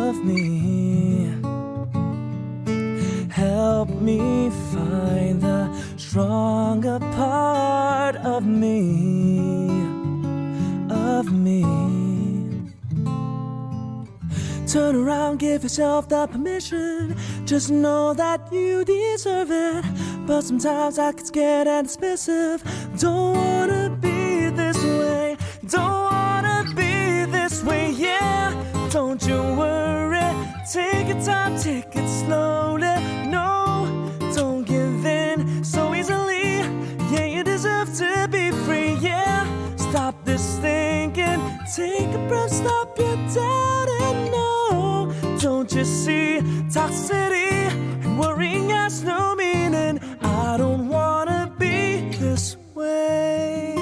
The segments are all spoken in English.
of me. Help me find the stronger part of me, of me. Turn around, give yourself the permission. Just know that you deserve it. But sometimes I get scared and dismissive. Don't wanna be this way. Don't wanna be this way, yeah. Don't you worry. Take your time, take it slowly. No, don't give in so easily. Yeah, you deserve to be free, yeah. Stop this thinking. Take a breath, stop your doubting. No, don't you see toxicity and worrying has no meaning. I don't wanna be this way.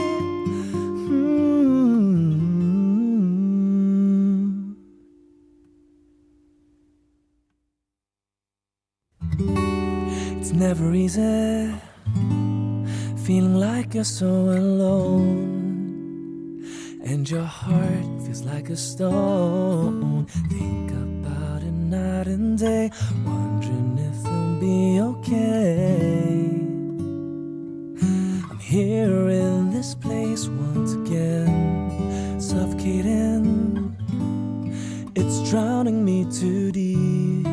It's never easy feeling like you're so alone, and your heart feels like a stone. Think about it night and day, wondering if you'll be okay. I'm here in this place once again, suffocating. It's drowning me too deep.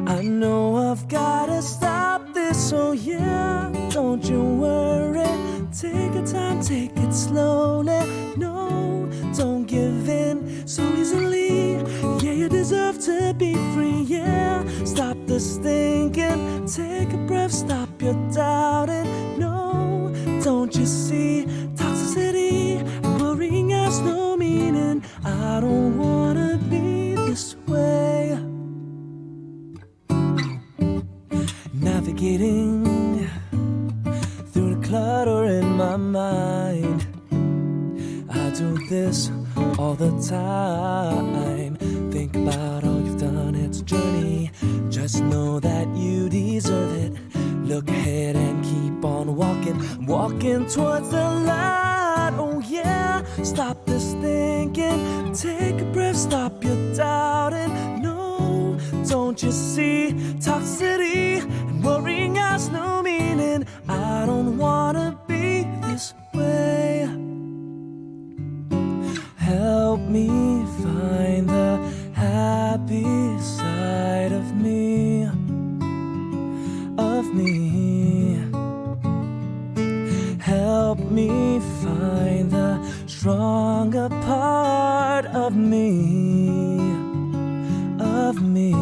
I know I've gotta stop this, so yeah, don't you worry. Take your time, take it slowly. No, don't give in so easily. Yeah, you deserve to be free, yeah. Stop this thinking, take a breath, stop your doubting. No, don't you see toxicity and worrying has no meaning. I don't wanna be this way. Navigating through the clutter in my mind, I do this all the time. Think about all you've done, it's a journey. Just know that you deserve it. Look ahead and keep on walking, walking towards the light. Oh yeah, stop this thinking. Take a breath, stop your doubting. No, don't you see toxicity and worrying has no meaning. I don't wanna be this way. Help me find the happy side of me, of me. Help me find the stronger part of me, of me.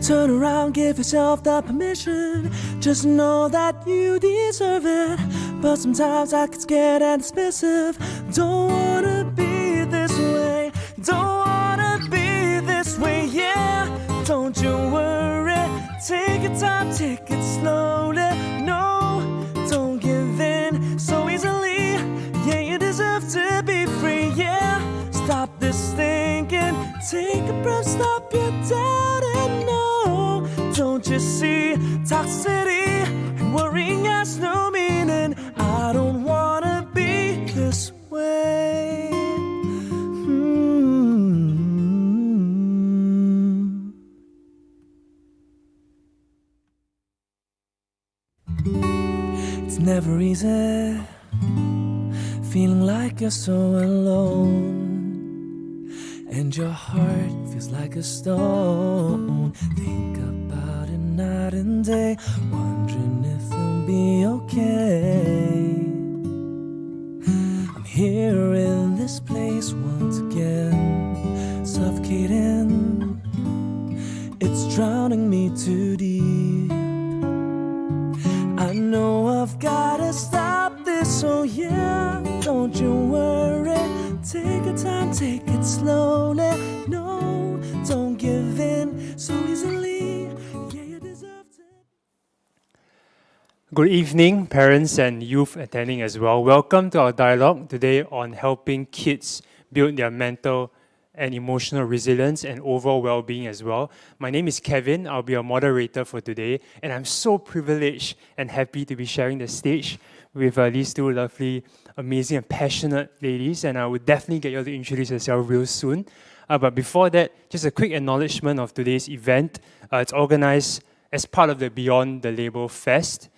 Turn around, give yourself the permission. Just know that you deserve it. But sometimes I get scared and dismissive. Don't wanna be this way. Don't wanna be this way, yeah. Don't you worry. Take your time, take it slowly. No, don't give in so easily. Yeah, you deserve to be free, yeah. Stop this thinking. Take a breath, stop your doubting. No, don't you see toxicity and worrying has no meaning. I don't wanna be this way. It's never easy feeling like you're so alone, and your heart feels like a stone. Think about it night and day, wondering if you'll be okay. I'm here in this place once again, suffocating. It's drowning me too deep. I know I've gotta stop this, so yeah, don't you worry. Take your time, take it slowly. No, don't give in so easily. Yeah, you deserve to. Good evening, parents and youth attending as well. Welcome to our dialogue today on helping kids build their mental and emotional resilience and overall well-being as well. My name is Kevin. I'll be your moderator for today, and I'm so privileged and happy to be sharing the stage with these two lovely, amazing and passionate ladies, and I will definitely get you all to introduce yourself real soon. But before that, just a quick acknowledgement of today's event. It's organized as part of the Beyond the Label Fest,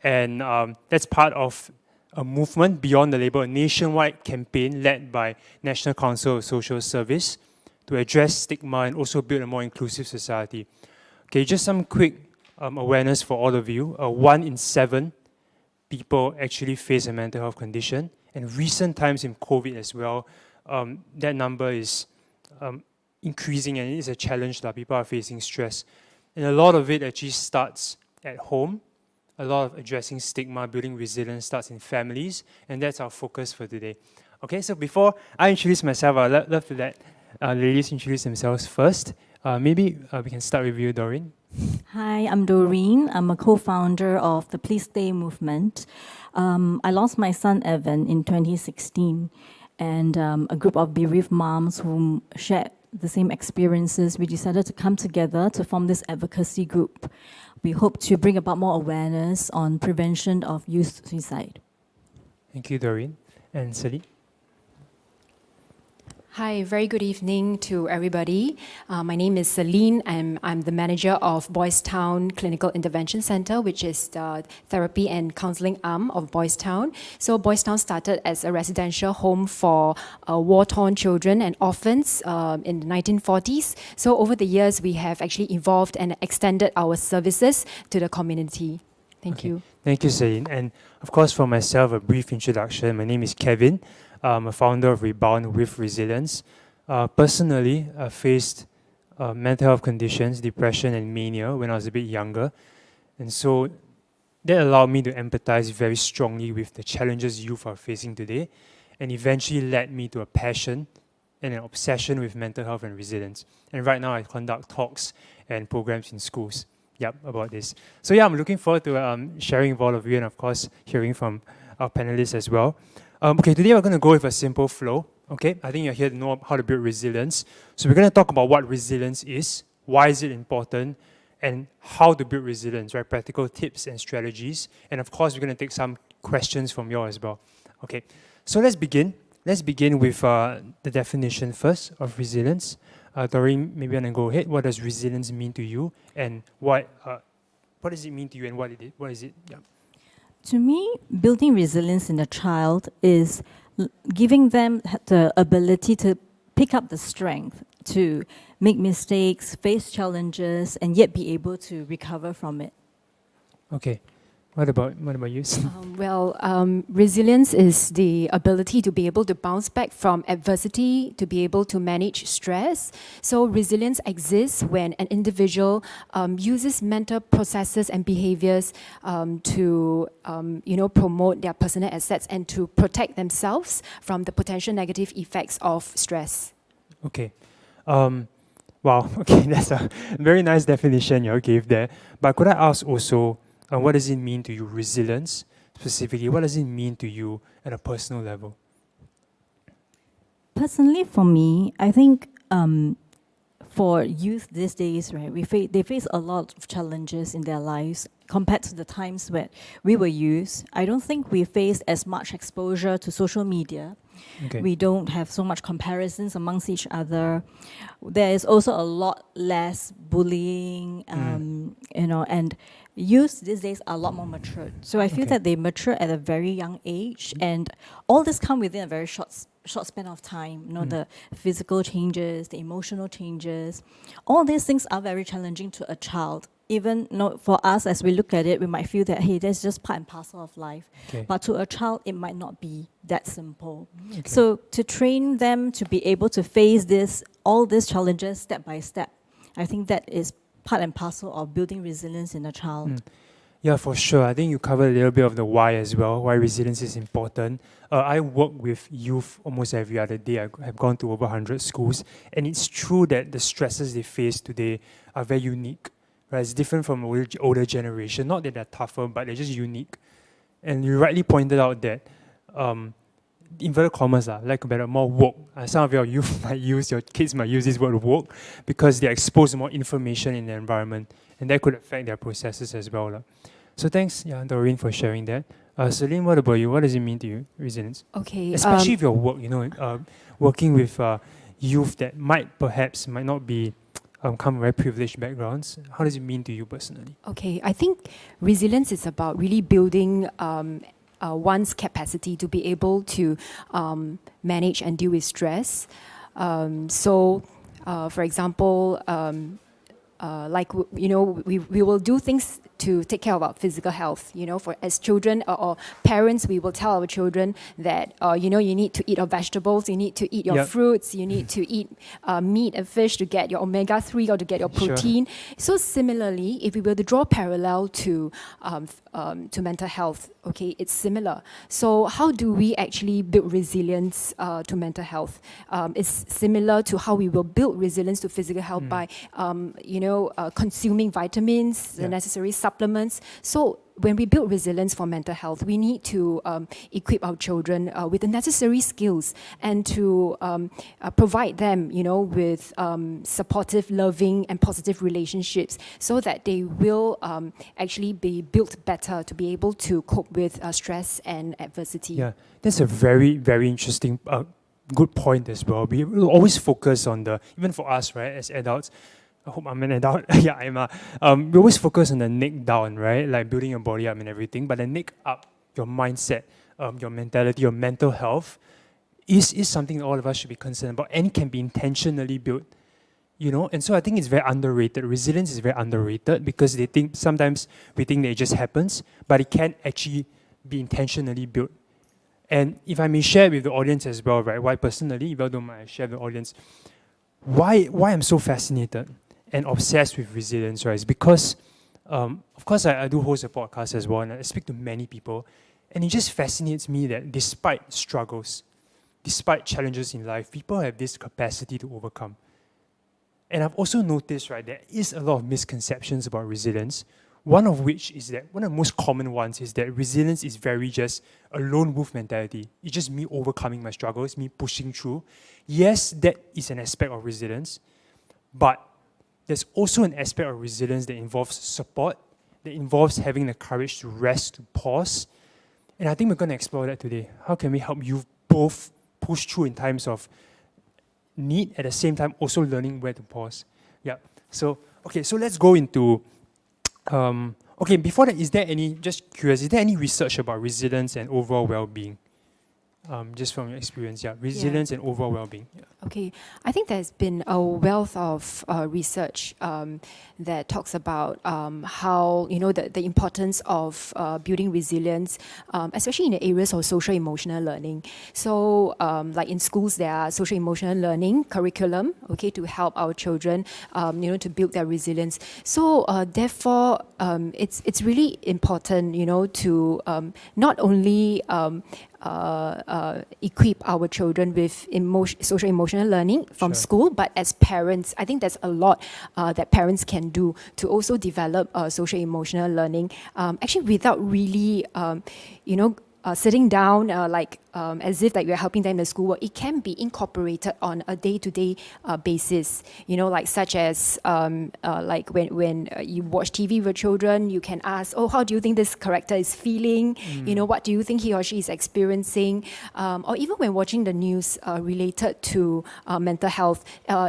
and that's part of a movement beyond the label, a nationwide campaign led by National Council of Social Service to address stigma and also build a more inclusive society. Okay, just some quick awareness for all of you. 1 in 7 people actually face a mental health condition, and recent times in COVID as well, that number is increasing, and it is a challenge that people are facing stress. And a lot of it actually starts at home. A lot of addressing stigma, building resilience starts in families, and that's our focus for today. Okay, so before I introduce myself, I'd love to let ladies introduce themselves first. Maybe we can start with you, Doreen. Hi, I'm Doreen. I'm a co-founder of the PleaseStay movement. I lost my son Evan in 2016, and a group of bereaved moms who shared the same experiences, we decided to come together to form this advocacy group. We hope to bring about more awareness on prevention of youth suicide. Thank you, Doreen. And Sally? Hi, very good evening to everybody. My name is Celine, and I'm the manager of Boys Town Clinical Intervention Center, which is the therapy and counselling arm of Boys Town. So Boys Town started as a residential home for war-torn children and orphans in the 1940s. So over the years, we have actually evolved and extended our services to the community. Thank you. Thank you, Celine. And of course, for myself, a brief introduction. My name is Kevin. I'm a founder of Rebound with Resilience. Personally, I faced mental health conditions, depression and mania when I was a bit younger. And so that allowed me to empathize very strongly with the challenges youth are facing today, and eventually led me to a passion and an obsession with mental health and resilience. And right now I conduct talks and programs in schools about this. So I'm looking forward to sharing with all of you, and of course hearing from our panelists as well. Today we're going to go with a simple flow. Okay, I think you're here to know how to build resilience. So we're going to talk about what resilience is, why is it important, and how to build resilience, right? Practical tips and strategies. And of course, we're going to take some questions from you as well. Okay, so let's begin. Let's begin with the definition first of resilience. Doreen, maybe I'm going to go ahead. What does resilience mean to you, and what does it mean to you, and what is it? Yeah. To me, building resilience in a child is giving them the ability to pick up the strength to make mistakes, face challenges, and yet be able to recover from it. Okay. What about you? Resilience is the ability to be able to bounce back from adversity, to be able to manage stress. So resilience exists when an individual uses mental processes and behaviors to promote their personal assets and to protect themselves from the potential negative effects of stress. Okay. Wow. Okay, that's a very nice definition you gave there. But could I ask also, what does it mean to you, resilience specifically? What does it mean to you at a personal level? Personally, for me, I think for youth these days, right, they face a lot of challenges in their lives compared to the times where we were youth. I don't think we faced as much exposure to social media. Okay. We don't have so much comparisons amongst each other. There is also a lot less bullying, and youth these days are a lot more matured. So I feel that they mature at a very young age, and all this come within a very short span of time. The physical changes, the emotional changes, all these things are very challenging to a child. Even for us, as we look at it, we might feel that, hey, that's just part and parcel of life. Okay. But to a child, it might not be that simple. Okay. So to train them to be able to face all these challenges step by step, I think that is part and parcel of building resilience in a child. Yeah, for sure. I think you covered a little bit of the why as well, why resilience is important. I work with youth almost every other day. I have gone to over 100 schools, and it's true that the stresses they face today are very unique. Right? It's different from older generation. Not that they're tougher, but they're just unique. And you rightly pointed out that, inverted commas, like better, more woke. Some of your youth your kids might use this word woke because they're exposed to more information in the environment, and that could affect their processes as well. So thanks, Doreen, for sharing that. Celine, what about you? What does it mean to you, resilience? Okay. Especially if your work, working with youth that might not be come from very privileged backgrounds. How does it mean to you personally? Okay, I think resilience is about really building one's capacity to be able to manage and deal with stress. For example, we will do things to take care of our physical health. For as children or parents, we will tell our children that you need to eat your vegetables, you need to eat your fruits, you need to eat meat and fish to get your omega-3 or to get your protein. Sure. So similarly, if we were to draw parallel to mental health, okay, it's similar. So how do we actually build resilience to mental health? It's similar to how we will build resilience to physical health by consuming vitamins, the necessary supplements. So when we build resilience for mental health, we need to equip our children with the necessary skills and to provide them, with supportive, loving, and positive relationships so that they will actually be built better to be able to cope with stress and adversity. Yeah, that's a very, very interesting good point as well. We will always focus on even for us, right, as adults, I hope I'm an adult. Yeah, I'm. We always focus on the neck down, right? Like building your body up and everything. But the neck up, your mindset, your mentality, your mental health, is something all of us should be concerned about, and can be intentionally built. And so I think it's very underrated. Resilience is very underrated because sometimes we think that it just happens, but it can actually be intentionally built. And if I may share with the audience as well, right? Why personally, if I don't mind, I share with the audience. Why I'm so fascinated and obsessed with resilience, right, is because, of course, I do host a podcast as well, and I speak to many people, and it just fascinates me that despite struggles, despite challenges in life, people have this capacity to overcome. And I've also noticed, right, there is a lot of misconceptions about resilience, one of which is that, one of the most common ones is that resilience is very just a lone wolf mentality. It's just me overcoming my struggles, me pushing through. Yes, that is an aspect of resilience, but there's also an aspect of resilience that involves support, that involves having the courage to rest, to pause. And I think we're going to explore that today. How can we help you both push through in times of need, at the same time also learning where to pause? Yeah. So let's go into... before that, just curious, is there any research about resilience and overall well-being? Just from your experience, resilience and overall well-being. Yeah. Okay, I think there's been a wealth of research that talks about how, the importance of building resilience, especially in the areas of social emotional learning. So, like in schools, there are social emotional learning curriculum, okay, to help our children, to build their resilience. So, therefore, it's really important, to not only equip our children with social emotional learning from school, but as parents, I think there's a lot that parents can do to also develop social emotional learning, actually without really, sitting down as if we're helping them in schoolwork. It can be incorporated on a day-to-day basis, like such as like when you watch TV with children, you can ask, how do you think this character is feeling? What do you think he or she is experiencing? Or even when watching the news related to mental health,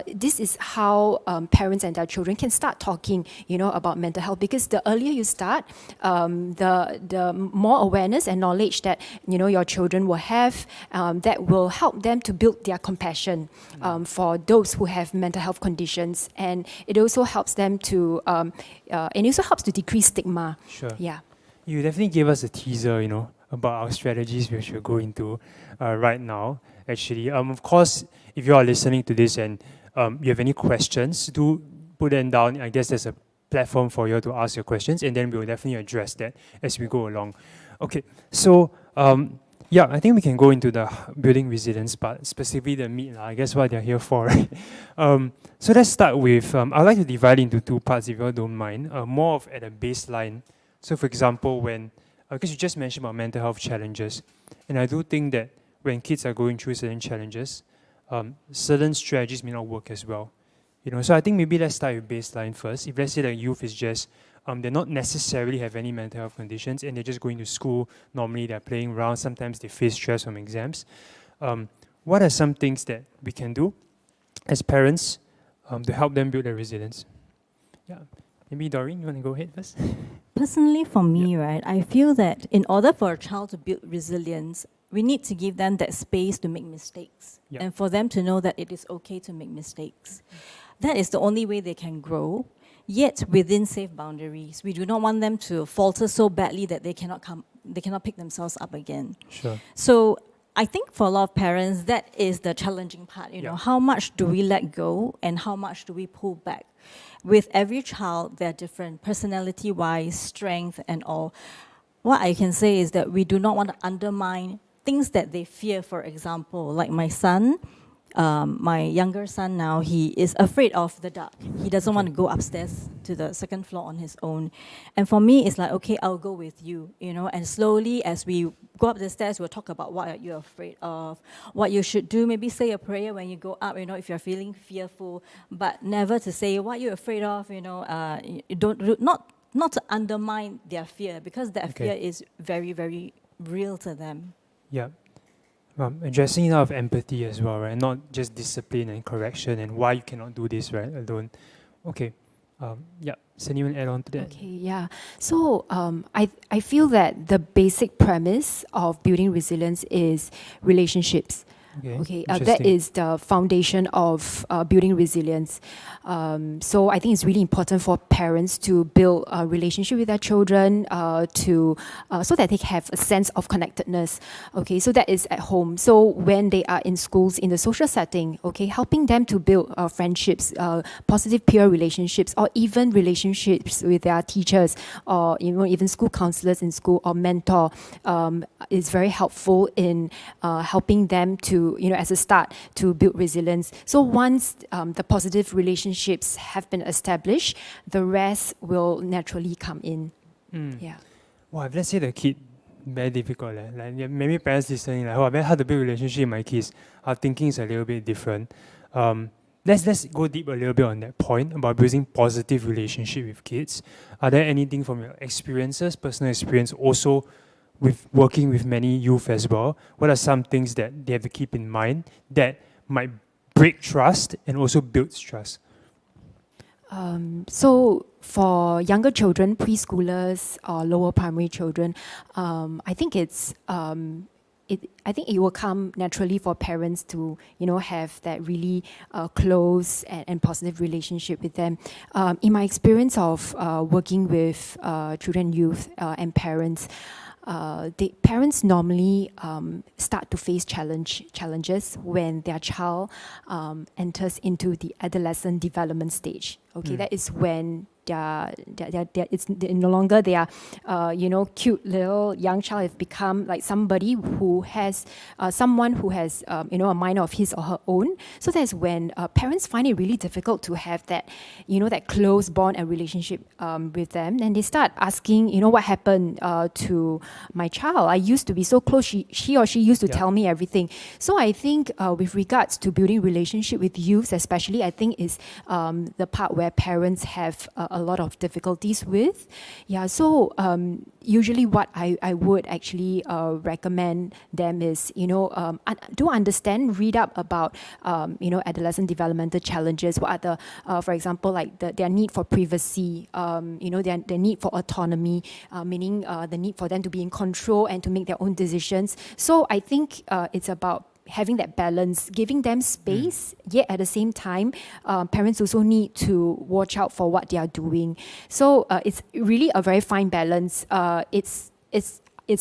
this is how parents and their children can start talking, about mental health, because the earlier you start, the more awareness and knowledge that, your children will have, that will help them to build their compassion for those who have mental health conditions, and it also helps them to, and it also helps to decrease stigma. Sure. Yeah. You definitely gave us a teaser, about our strategies which we'll go into right now. Actually, of course, if you are listening to this and you have any questions, do put them down. I guess there's a platform for you to ask your questions, and then we'll definitely address that as we go along. Okay, so I think we can go into the building resilience part, specifically the meat. I guess what they're here for, right? So let's start with, I'd like to divide into two parts, if you all don't mind. More of at a baseline. So for example, because you just mentioned about mental health challenges, and I do think that when kids are going through certain challenges, certain strategies may not work as well. So I think maybe let's start with baseline first. If let's say the youth is just They're not necessarily have any mental health conditions, and they're just going to school. Normally, they're playing around. Sometimes they face stress from exams. What are some things that we can do as parents to help them build their resilience? Yeah, maybe Doreen, you want to go ahead first? Personally, for me, right, I feel that in order for a child to build resilience, we need to give them that space to make mistakes and for them to know that it is okay to make mistakes. That is the only way they can grow, yet within safe boundaries. We do not want them to falter so badly that they cannot pick themselves up again. Sure. So I think for a lot of parents, that is the challenging part. You know, how much do we let go and how much do we pull back? With every child, they're different, personality-wise, strength and all. What I can say is that we do not want to undermine things that they fear. For example, like my son, my younger son now, he is afraid of the dark. He doesn't want to go upstairs to the second floor on his own. And for me, it's like, okay, I'll go with you, you know, and slowly as we go up the stairs, we'll talk about what you're afraid of, what you should do, maybe say a prayer when you go up, you know, if you're feeling fearful, but never to say what you're afraid of, you know, not to undermine their fear, because that fear is very, very real to them. Yeah. Addressing it out of empathy as well, right? Not just discipline and correction and why you cannot do this, right, alone. Okay. So anyone add on to that? Okay, yeah. So I feel that the basic premise of building resilience is relationships. Okay, that is the foundation of building resilience. So I think it's really important for parents to build a relationship with their children so that they have a sense of connectedness. Okay, so that is at home. So when they are in schools, in the social setting, okay, helping them to build friendships, positive peer relationships, or even relationships with their teachers, or even school counselors in school, or mentor, is very helpful in helping them to, as a start, to build resilience. So once the positive relationships have been established, the rest will naturally come in. Yeah. Well, if let's say the kid very difficult, like maybe parents listening, like, very hard to build relationship with my kids. Our thinking is a little bit different. Let's go deep a little bit on that point about building positive relationship with kids. Are there anything from your experiences, personal experience, also with working with many youth as well? What are some things that they have to keep in mind that might break trust and also build trust? So for younger children, preschoolers or lower primary children, I think it will come naturally for parents to, have that really close and positive relationship with them. In my experience of working with children, youth, and parents, the parents normally start to face challenges when their child enters into the adolescent development stage. Okay, that is when it's no longer their cute little young child. Have become like somebody who has someone who has a mind of his or her own. So that's when parents find it really difficult to have that that close bond and relationship with them, and they start asking, what happened to my child? I used to be so close. She or she used to tell me everything. So I think with regards to building relationship with youth, especially, I think is the part where parents have a lot of difficulties with. Yeah, so usually what I would actually recommend them is, do understand, read up about, adolescent developmental challenges. What are the, for example, like their need for privacy, their need for autonomy, meaning the need for them to be in control and to make their own decisions. So I think it's about having that balance, giving them space, yet at the same time, parents also need to watch out for what they are doing. So it's really a very fine balance. It's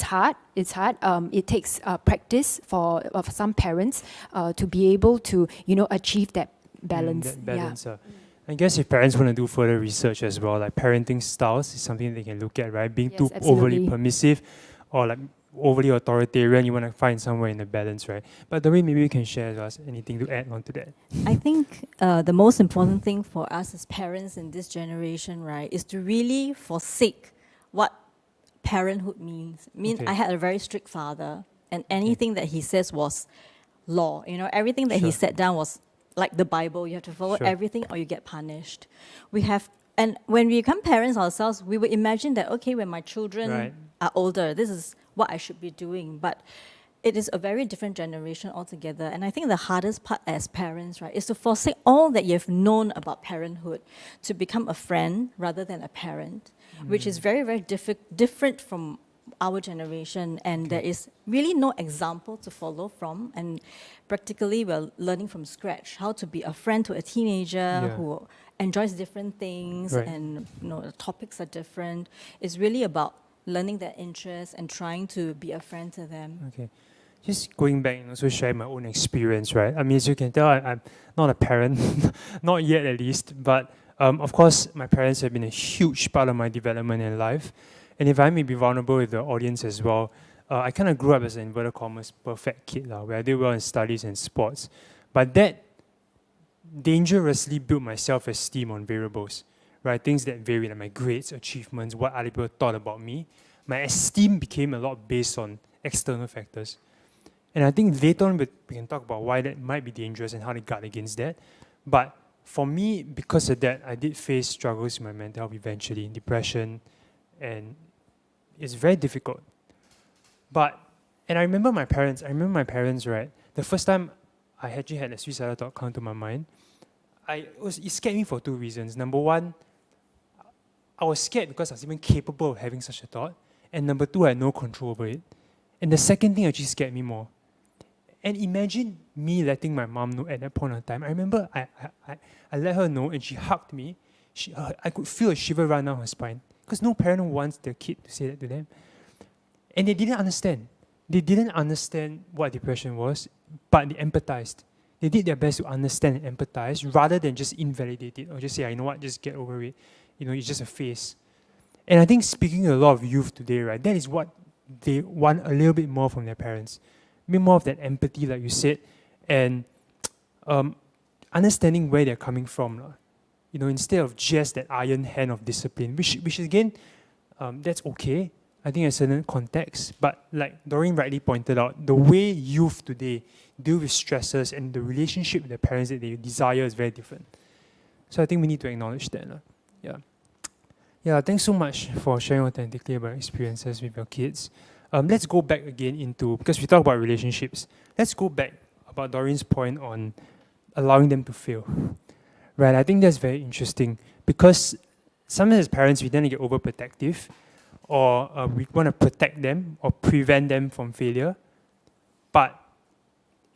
hard. It takes practice for some parents to be able to achieve that balance. I guess if parents want to do further research as well, like parenting styles is something they can look at, right? Being too overly permissive or like overly authoritarian, you want to find somewhere in the balance, right? But Doreen, maybe you can share with us anything to add on to that. I think the most important thing for us as parents in this generation, right, is to really forsake what parenthood means. I had a very strict father, and anything that he says was law. Everything that he set down was like the Bible. You have to follow everything or you get punished. And when we become parents ourselves, we will imagine that, okay, when my children Right. are older, this is what I should be doing. But it is a very different generation altogether. And I think the hardest part as parents, right, is to forsake all that you've known about parenthood to become a friend rather than a parent, which is very, very different from our generation. And there is really no example to follow from. And practically, we're learning from scratch how to be a friend to a teenager Yeah. who enjoys different things, Right. and the topics are different. It's really about learning their interests and trying to be a friend to them. Okay. Just going back and also sharing my own experience, right? I mean, as you can tell, I'm not a parent, not yet at least, but of course, my parents have been a huge part of my development in life. And if I may be vulnerable with the audience as well, I kind of grew up as an inverted commas perfect kid, where I did well in studies and sports. But that dangerously built my self-esteem on variables, right? Things that vary, like my grades, achievements, what other people thought about me. My esteem became a lot based on external factors. And I think later on we can talk about why that might be dangerous and how to guard against that. But for me, because of that, I did face struggles with my mental health eventually, depression, and it's very difficult. And I remember my parents, right? The first time I actually had a suicidal thought come to my mind, it scared me for two reasons. Number one, I was scared because I was even capable of having such a thought. And number two, I had no control over it. And the second thing actually scared me more. And imagine me letting my mom know at that point in time. I remember I let her know and she hugged me. I could feel a shiver run down her spine because no parent wants their kid to say that to them. And they didn't understand. They didn't understand what depression was, but they empathized. They did their best to understand and empathize rather than just invalidate it or just say, you know what, just get over it. It's just a phase. And I think speaking to a lot of youth today, right, that is what they want a little bit more from their parents. A bit more of that empathy, like you said, and understanding where they're coming from. Instead of just that iron hand of discipline, which again, that's okay. I think in a certain context, but like Doreen rightly pointed out, the way youth today deal with stresses and the relationship with their parents that they desire is very different. So I think we need to acknowledge that. Yeah, thanks so much for sharing authentically about experiences with your kids. Let's go back again because we talk about relationships, let's go back about Doreen's point on allowing them to fail. Right, I think that's very interesting because sometimes as parents, we tend to get overprotective or we want to protect them or prevent them from failure. But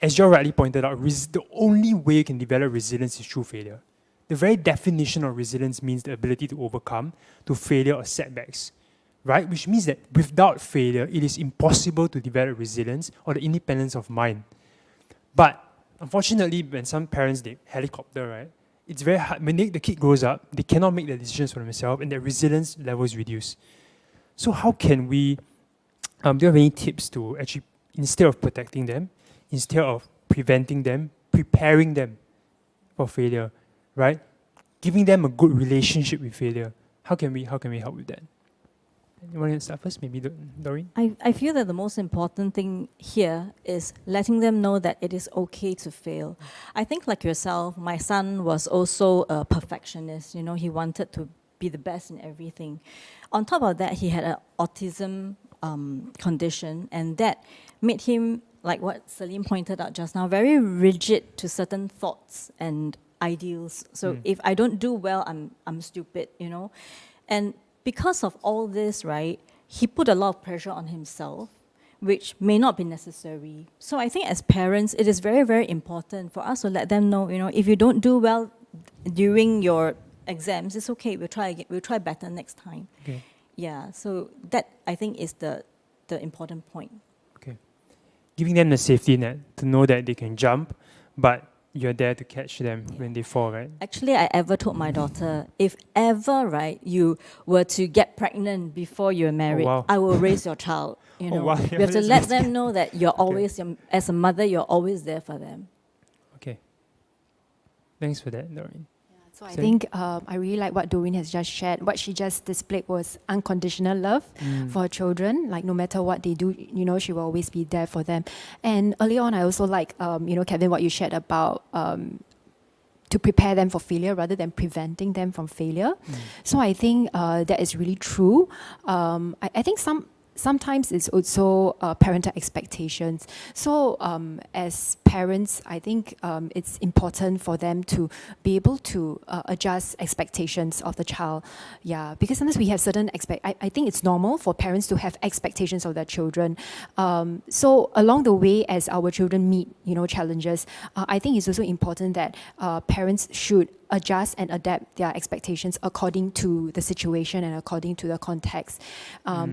as you rightly pointed out, the only way you can develop resilience is through failure. The very definition of resilience means the ability to overcome to failure or setbacks, right? Which means that without failure, it is impossible to develop resilience or the independence of mind. But unfortunately, when some parents, they helicopter, right? It's very hard. When the kid grows up, they cannot make their decisions for themselves and their resilience level is reduced. So how can we, do you have any tips to actually, instead of protecting them, instead of preventing them, preparing them for failure, right? Giving them a good relationship with failure. How can we help with that? You want to start first? Maybe Doreen? I feel that the most important thing here is letting them know that it is okay to fail. I think like yourself, my son was also a perfectionist. He wanted to be the best in everything. On top of that, he had an autism condition, and that made him, like what Celine pointed out just now, very rigid to certain thoughts and ideals. So if I don't do well, I'm stupid, And because of all this, right, he put a lot of pressure on himself, which may not be necessary. So I think as parents, it is very, very important for us to let them know, if you don't do well during your exams, it's okay. We'll try again. We'll try better next time. Okay. Yeah. So that I think is the important point. Okay. Giving them the safety net to know that they can jump, but you're there to catch them when they fall, right? Actually, I ever told my daughter, if ever, right, you were to get pregnant before you're married, wow. I will raise your child. Wow. You have to let them know that you're always, as a mother, you're always there for them. Okay. Thanks for that, Doreen. So I think I really like what Doreen has just shared. What she just displayed was unconditional love for her children. Like no matter what they do, she will always be there for them. And early on, I also like, Kevin, what you shared about to prepare them for failure rather than preventing them from failure. So I think that is really true. I think sometimes it's also parental expectations. So as parents, I think it's important for them to be able to adjust expectations of the child. Yeah, because sometimes we have certain I think it's normal for parents to have expectations of their children. So along the way, as our children meet, challenges, I think it's also important that parents should adjust and adapt their expectations according to the situation and according to the context.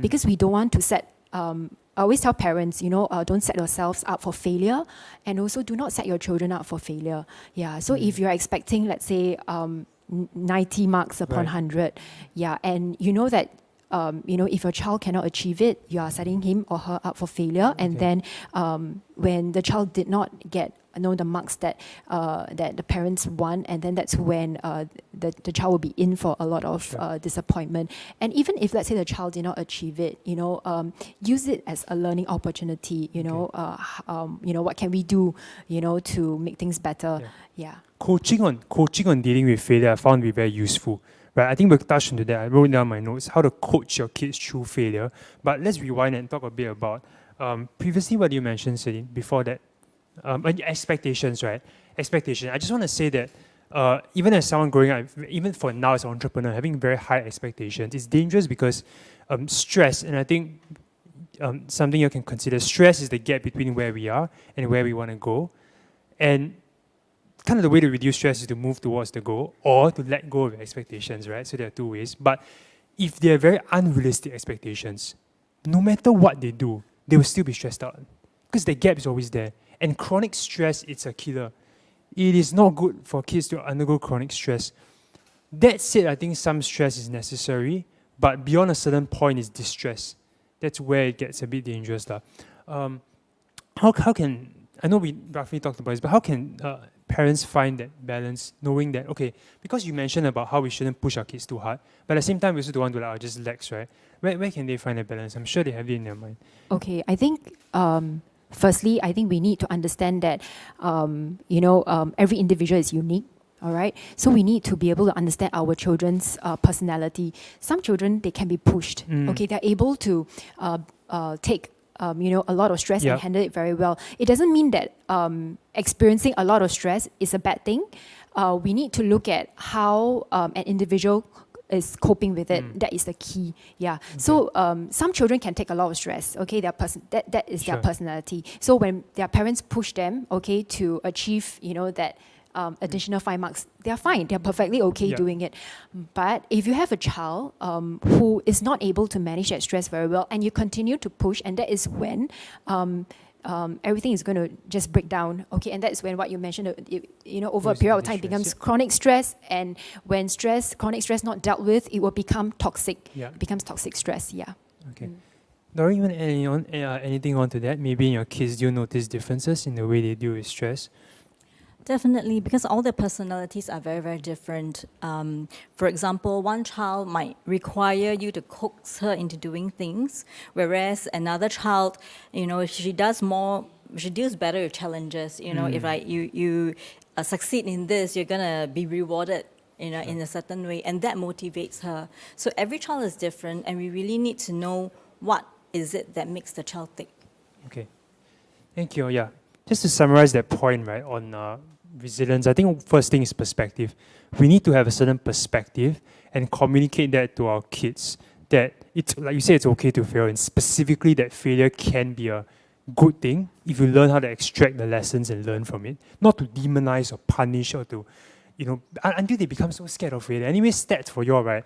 Because we don't want to set, I always tell parents, don't set yourselves up for failure, and also do not set your children up for failure. Yeah, so if you're expecting, let's say, 90 marks upon 100, yeah, and you know that if your child cannot achieve it, you are setting him or her up for failure. And then when the child did not get the marks that the parents want, and then that's when the child will be in for a lot of disappointment. And even if, let's say, the child did not achieve it, use it as a learning opportunity. What can we do, to make things better? Yeah. Coaching on dealing with failure, I found to be very useful. Right, I think we'll touch into that. I wrote down my notes, how to coach your kids through failure. But let's rewind and talk a bit about previously what you mentioned, Celine, before that. Expectations, right? Expectation. I just want to say that even as someone growing up, even for now as an entrepreneur, having very high expectations is dangerous because stress, and I think something you can consider, stress is the gap between where we are and where we want to go. And kind of the way to reduce stress is to move towards the goal or to let go of your expectations, right? So there are two ways. But if they're very unrealistic expectations, no matter what they do, they will still be stressed out because the gap is always there. And chronic stress, it's a killer. It is not good for kids to undergo chronic stress. That said, I think some stress is necessary, but beyond a certain point is distress. That's where it gets a bit dangerous. How can, I know we roughly talked about this, but how can parents find that balance, knowing that, okay, because you mentioned about how we shouldn't push our kids too hard, but at the same time, we also don't want to just lax, right? Where can they find that balance? I'm sure they have it in their mind. Okay, I think firstly, I think we need to understand that every individual is unique. All right, so we need to be able to understand our children's personality. Some children, they can be pushed. Okay, they're able to take a lot of stress and handle it very well. It doesn't mean that experiencing a lot of stress is a bad thing. We need to look at how an individual is coping with it. That is the key. Yeah. Okay. So some children can take a lot of stress. Okay, that is their personality. So when their parents push them, okay, to achieve that additional 5 marks, they're fine. They're perfectly okay doing it. But if you have a child who is not able to manage that stress very well, and you continue to push, and that is when everything is going to just break down. Okay, and that's when what you mentioned, over a period of time, becomes chronic stress. And when chronic stress not dealt with, it will become toxic. Yeah. It becomes toxic stress. Yeah. Okay. Doreen, you want to add anything on to that? Maybe in your kids, do you notice differences in the way they deal with stress? Definitely, because all their personalities are very, very different. For example, one child might require you to coax her into doing things, whereas another child, she deals better with challenges. If you succeed in this, you're gonna be rewarded, in a certain way, and that motivates her. So every child is different, and we really need to know what is it that makes the child tick. Okay, thank you. Yeah, just to summarize that point, right, on resilience, I think first thing is perspective. We need to have a certain perspective and communicate that to our kids, that it's, like you say, it's okay to fail, and specifically that failure can be a good thing if you learn how to extract the lessons and learn from it, not to demonize or punish or to, until they become so scared of failure. Anyway, stats for you all, right?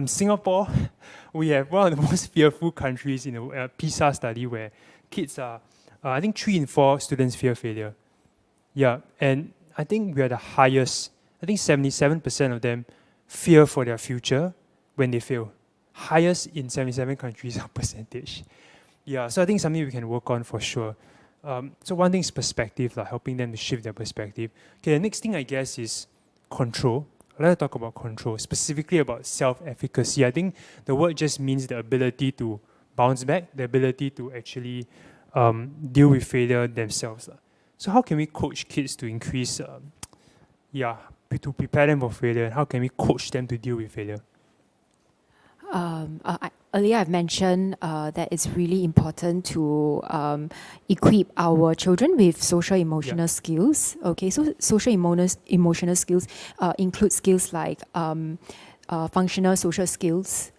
Singapore, we have one of the most fearful countries in a PISA study where kids are, I think 3 in 4 students fear failure. Yeah, and I think we are the highest. I think 77% of them fear for their future when they fail. Highest in 77 countries of percentage. Yeah, so I think something we can work on for sure. So one thing is perspective, helping them to shift their perspective. Okay, the next thing I guess is control. I'd like to talk about control, specifically about self-efficacy. I think the word just means the ability to bounce back, the ability to actually deal with failure themselves. So how can we coach kids to increase to prepare them for failure, and how can we coach them to deal with failure? Earlier, I've mentioned that it's really important to equip our children with social emotional skills. Okay, so social emotional skills include skills like functional social skills,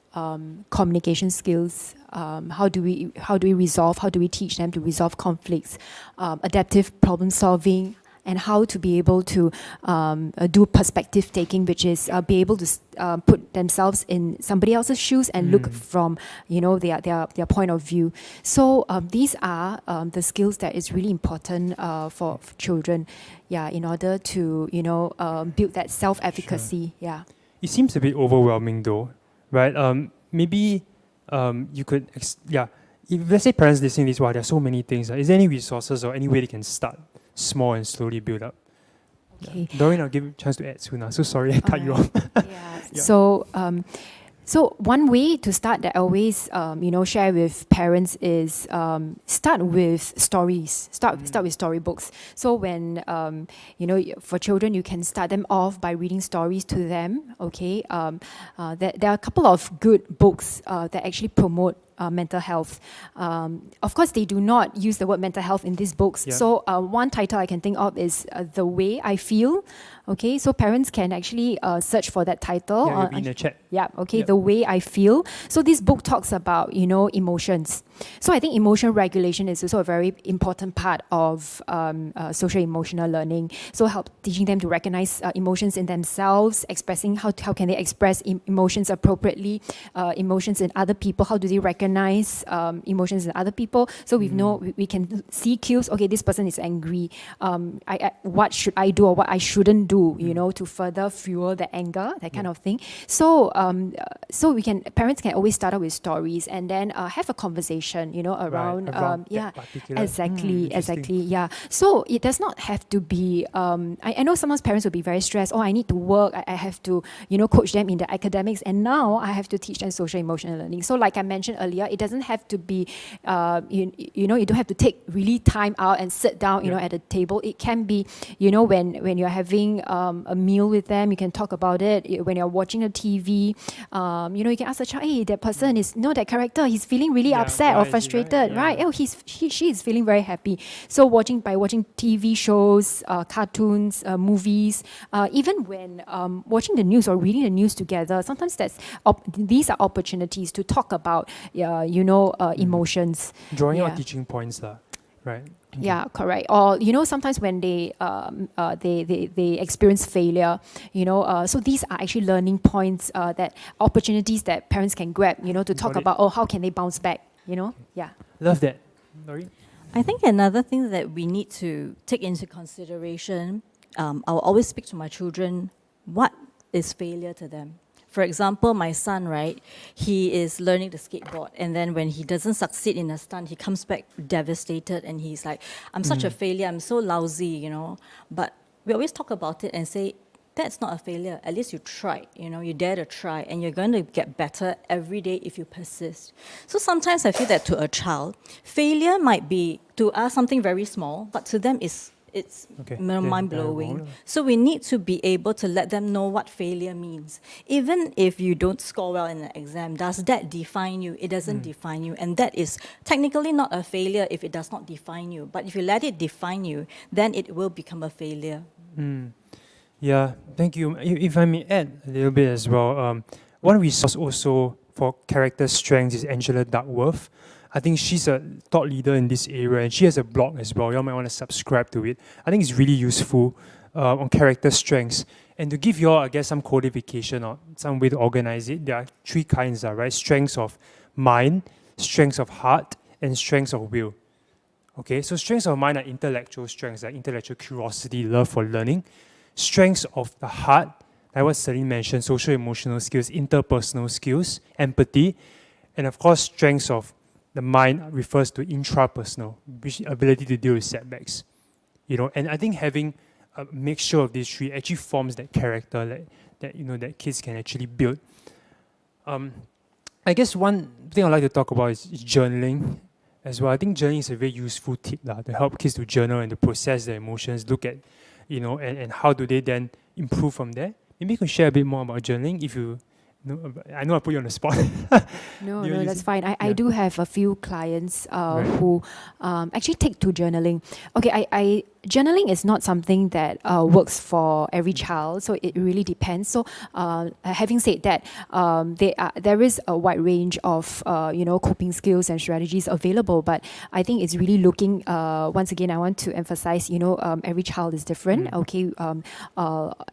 communication skills. How do we teach them to resolve conflicts, adaptive problem solving, and how to be able to do perspective taking, which is be able to put themselves in somebody else's shoes and look from their point of view. So these are the skills that is really important for children, in order to build that self-efficacy. Sure. Yeah. It seems a bit overwhelming though, right? Maybe you could, if let's say parents listening to this, wow, there are so many things. Is there any resources or any way they can start small and slowly build up? Okay. Doreen, I'll give you a chance to add soon. So sorry I cut you off. Yeah. So one way to start that I always share with parents is start with stories. Start with storybooks. So when for children, you can start them off by reading stories to them. Okay. There are a couple of good books that actually promote mental health. Of course, they do not use the word mental health in these books. Yeah. So one title I can think of is The Way I Feel. Okay, so parents can actually search for that title. Yeah, it'll be in the chat. Yeah, okay, The Way I Feel. So this book talks about, emotions. So I think emotion regulation is also a very important part of social emotional learning. So help teaching them to recognize emotions in themselves, expressing how can they express emotions appropriately, emotions in other people, how do they recognize emotions in other people. So we can see cues, okay, this person is angry. What should I do or what I shouldn't do, to further fuel the anger, that kind of thing. So parents can always start out with stories and then have a conversation, around exactly. Yeah. So it does not have to be, I know sometimes parents will be very stressed. Oh, I need to work. I have to, coach them in the academics. And now I have to teach them social emotional learning. So like I mentioned earlier, it doesn't have to be, you don't have to take really time out and sit down, at a table. It can be, when you're having a meal with them, you can talk about it. When you're watching a TV, you can ask the child, hey, that person is, that character, he's feeling really upset or frustrated, right? Oh, she is feeling very happy. So by watching TV shows, cartoons, movies, even when watching the news or reading the news together, sometimes these are opportunities to talk about, emotions. Drawing out teaching points, right? Okay. Yeah, correct. Or sometimes when they experience failure, so these are actually learning points, that opportunities that parents can grab, to talk about how can they bounce back, Yeah. Love that. Doreen? I think another thing that we need to take into consideration, I'll always speak to my children, what is failure to them? For example, my son, right, he is learning to skateboard, and then when he doesn't succeed in a stunt, he comes back devastated, and he's like, I'm such a failure, I'm so lousy, But we always talk about it and say, that's not a failure. At least you tried, you dare to try, and you're going to get better every day if you persist. So sometimes I feel that to a child, failure might be, to us, something very small, but to them it's mind-blowing. So we need to be able to let them know what failure means. Even if you don't score well in an exam, does that define you? It doesn't define you. And that is technically not a failure if it does not define you. But if you let it define you, then it will become a failure. Yeah, thank you. If I may add a little bit as well, one resource also for character strengths is Angela Duckworth. I think she's a thought leader in this area, and she has a blog as well. You might want to subscribe to it. I think it's really useful on character strengths. And to give you all, I guess, some codification or some way to organize it, there are 3 kinds, right? Strengths of mind, strengths of heart, and strengths of will. Okay, so strengths of mind are intellectual strengths, like intellectual curiosity, love for learning. Strengths of the heart, like what Celine mentioned, social emotional skills, interpersonal skills, empathy, and of course, strengths of the mind refers to intrapersonal, which ability to deal with setbacks. And I think having a mixture of these 3 actually forms that character that kids can actually build. I guess one thing I'd like to talk about is journaling as well. I think journaling is a very useful tip to help kids to journal and to process their emotions, look at and how do they then improve from there? Maybe you can share a bit more about journaling if you know. I know I put you on the spot. No, You're that's using- fine. I Yeah. do have a few clients Right. who actually take to journaling. Okay, I journaling is not something that works for every child, so it really depends. So, having said that, there is a wide range of coping skills and strategies available. But I think it's really looking. Once again, I want to emphasize. Every child is different. Okay,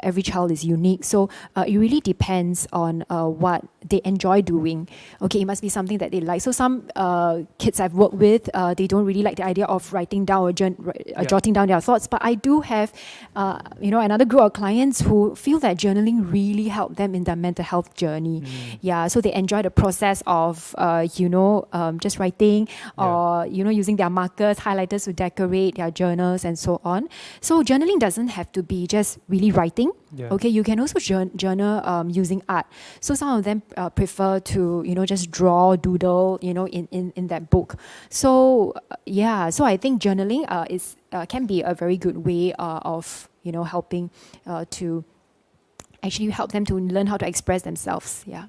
every child is unique. So it really depends on what they enjoy doing. Okay, it must be something that they like. So some kids I've worked with, they don't really like the idea of writing down or jotting down their thoughts. But I do have, another group of clients who feel that journaling really helped them in their mental health journey. Yeah, so they enjoy the process of, just writing or, using their markers, highlighters to decorate their journals and so on. So journaling doesn't have to be just really writing. Yeah. Okay, you can also journal using art. So some of them prefer to, just draw, doodle, in that book. So so I think journaling can be a very good way of, helping to actually help them to learn how to express themselves. Yeah.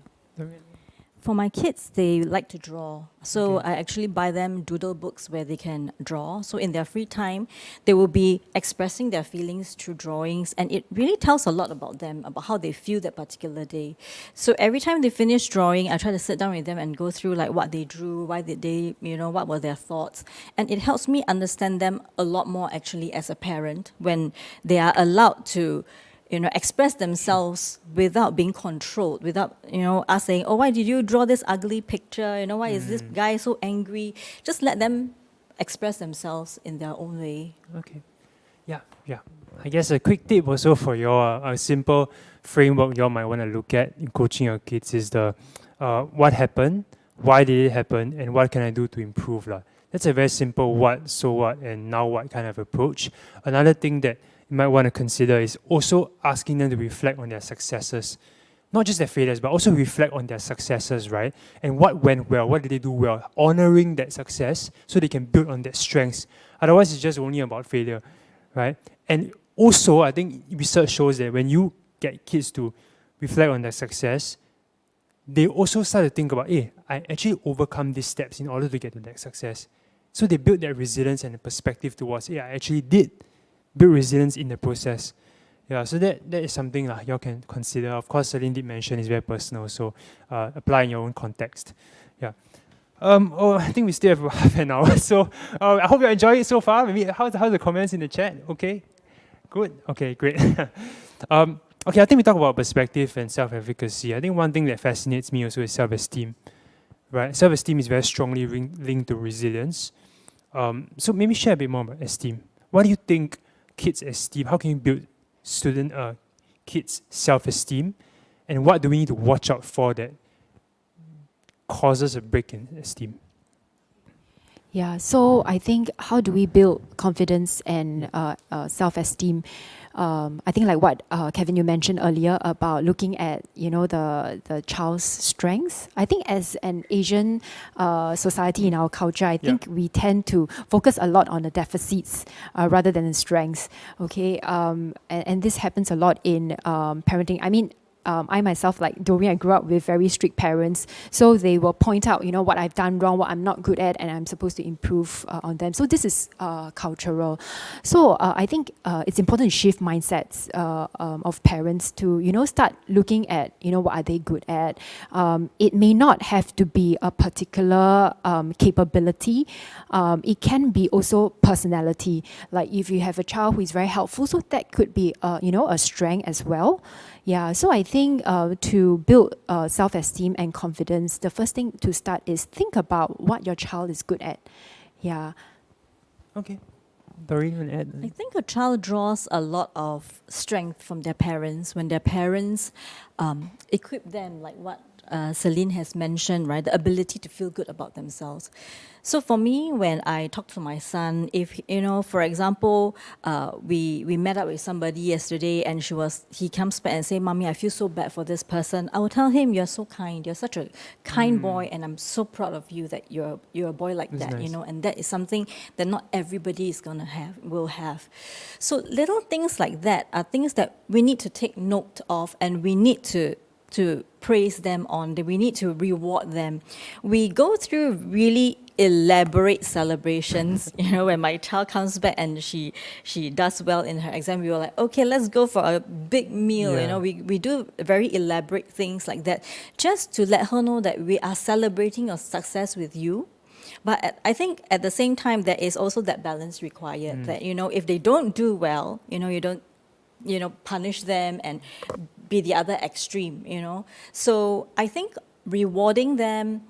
For my kids, they like to draw. So Okay. I actually buy them doodle books where they can draw. So in their free time, they will be expressing their feelings through drawings. And it really tells a lot about them, about how they feel that particular day. So every time they finish drawing, I try to sit down with them and go through like what they drew, why did they, what were their thoughts. And it helps me understand them a lot more actually as a parent when they are allowed to express themselves without being controlled, without, us saying, oh, why did you draw this ugly picture? Why is this guy so angry? Just let them express themselves in their own way. Okay. Yeah. I guess a quick tip also for your a simple framework you might want to look at in coaching your kids is the what happened, why did it happen, and what can I do to improve lah. That's a very simple what, so what, and now what kind of approach. Another thing that you might want to consider is also asking them to reflect on their successes. Not just their failures, but also reflect on their successes, right? And what went well, what did they do well? Honoring that success so they can build on that strengths. Otherwise, it's just only about failure, right? And also, I think research shows that when you get kids to reflect on their success, they also start to think about, hey, I actually overcome these steps in order to get to that success. So they build that resilience and the perspective towards, hey, I actually did build resilience in the process. Yeah, so that is something you can consider. Of course, Celine did mention it's very personal, so apply in your own context. Yeah. I think we still have half an hour, so I hope you enjoy it so far. Maybe how's the comments in the chat? Okay, good. Okay, great. Okay, I think we talk about perspective and self-efficacy. I think one thing that fascinates me also is self-esteem. Right, self-esteem is very strongly linked to resilience. So maybe share a bit more about esteem. What do you think kids' esteem? How can you build kids' self-esteem, and what do we need to watch out for that causes a break in esteem? Yeah, so I think how do we build confidence and self-esteem? I think like what Kevin you mentioned earlier about looking at the child's strengths. I think as an Asian society in our culture, I think we tend to focus a lot on the deficits rather than the strengths. Okay, and this happens a lot in parenting. I mean, I myself, like Doreen, I grew up with very strict parents. So they will point out, what I've done wrong, what I'm not good at, and I'm supposed to improve on them. So this is cultural. So I think it's important to shift mindsets of parents to, start looking at, what are they good at. It may not have to be a particular capability. It can be also personality. Like if you have a child who is very helpful, so that could be, a strength as well. Yeah, so I think to build self-esteem and confidence, the first thing to start is think about what your child is good at. Yeah. Okay. Doreen, you want to add? I think a child draws a lot of strength from their parents when their parents equip them, like what Celine has mentioned, right, the ability to feel good about themselves. So for me, when I talk to my son, if, for example, we met up with somebody yesterday and he comes back and say, "Mommy, I feel so bad for this person," I will tell him, "You're so kind. You're such a kind boy, and I'm so proud of you that you're a boy like That's that, nice. and that is something that not everybody is will have." So little things like that are things that we need to take note of, and we need to praise them on. We need to reward them. We go through really elaborate celebrations. When my child comes back and she does well in her exam, we were like, okay, let's go for a big meal. Yeah. We do very elaborate things like that, just to let her know that we are celebrating your success with you. But I think at the same time, there is also that balance required. That if they don't do well, you don't punish them and be the other extreme. So I think rewarding them,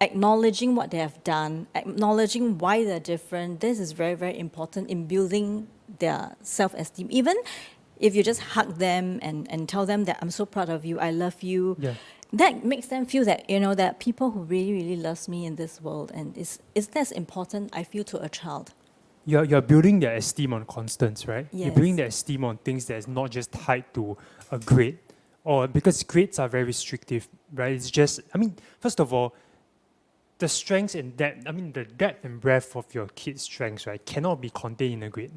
acknowledging what they have done, acknowledging why they're different, this is very, very important in building their self-esteem. Even if you just hug them and tell them that I'm so proud of you, I love you, Yeah. that makes them feel that, there are people who really, really loves me in this world. And it's that's important, I feel, to a child. You're building their esteem on constants, right? You're Yes. building their esteem on things that's not just tied to a grade, or because grades are very restrictive, right? It's just, first of all, the strengths and depth, the depth and breadth of your kid's strengths, right, cannot be contained in a grade,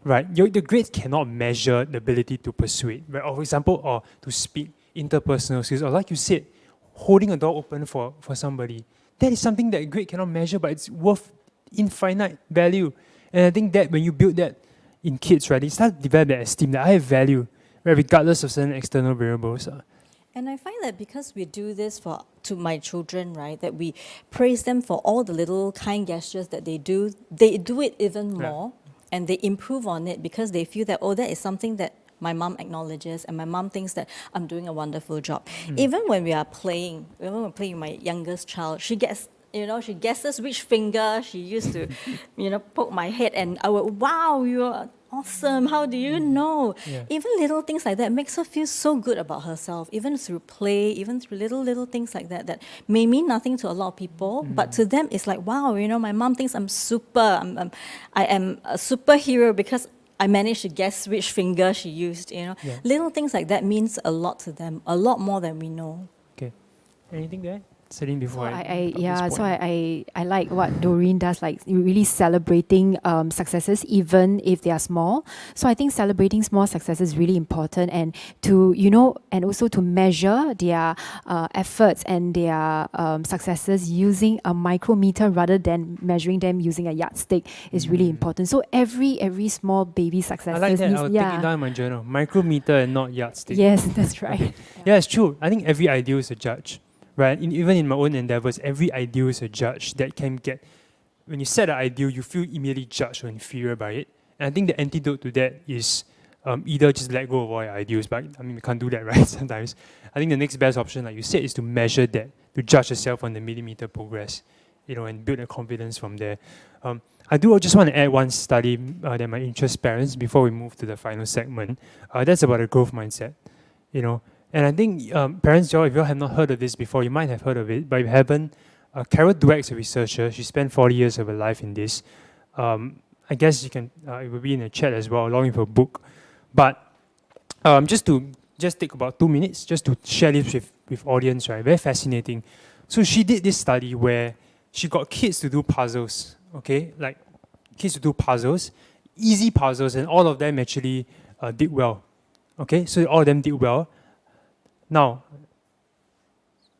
right? The grades cannot measure the ability to persuade, right? Or for example, or to speak, interpersonal skills, or like you said, holding a door open for somebody. That is something that a grade cannot measure, but it's worth infinite value. And I think that when you build that in kids, right, they start to develop that esteem that I have value, right, regardless of certain external variables. And I find that because we do this to my children, right, that we praise them for all the little kind gestures that they do it even more, and they improve on it because they feel that, that is something that my mom acknowledges, and my mom thinks that I'm doing a wonderful job. Even when we're playing with my youngest child, she gets, she guesses which finger she used to, poke my head, and I would, wow, you're awesome, how do you know? Yeah. Even little things like that makes her feel so good about herself, even through play, even through little things like that may mean nothing to a lot of people, but to them it's like, wow, my mom thinks I'm super, I am a superhero because I managed to guess which finger she used, Yeah. Little things like that means a lot to them, a lot more than we know. Okay. Anything there? Celine, before I like what Doreen does, like really celebrating successes even if they are small. So I think celebrating small successes is really important, and to and also to measure their efforts and their successes using a micrometer rather than measuring them using a yardstick is really important. So every small baby success. I like that. I'll take it down in my journal. Micrometer and not yardstick. Yes, that's right. Yeah, it's true. I think every ideal is a judge, right? Even in my own endeavors, every ideal is a judge that can get. When you set an ideal, you feel immediately judged or inferior by it. And I think the antidote to that is either just let go of all your ideals, but we can't do that, right? Sometimes. I think the next best option, like you said, is to measure that, to judge yourself on the millimeter progress, and build a confidence from there. I do just want to add one study that might interest parents before we move to the final segment. That's about a growth mindset, And I think parents, if you have not heard of this before, you might have heard of it, but if you haven't, Carol Dweck's a researcher. She spent 40 years of her life in this. I guess you can, it will be in the chat as well, along with her book. But just take about 2 minutes, just to share this with audience, right? Very fascinating. So she did this study where she got kids to do puzzles, okay? Like kids to do puzzles, easy puzzles, and all of them actually did well, okay? So all of them did well. Now,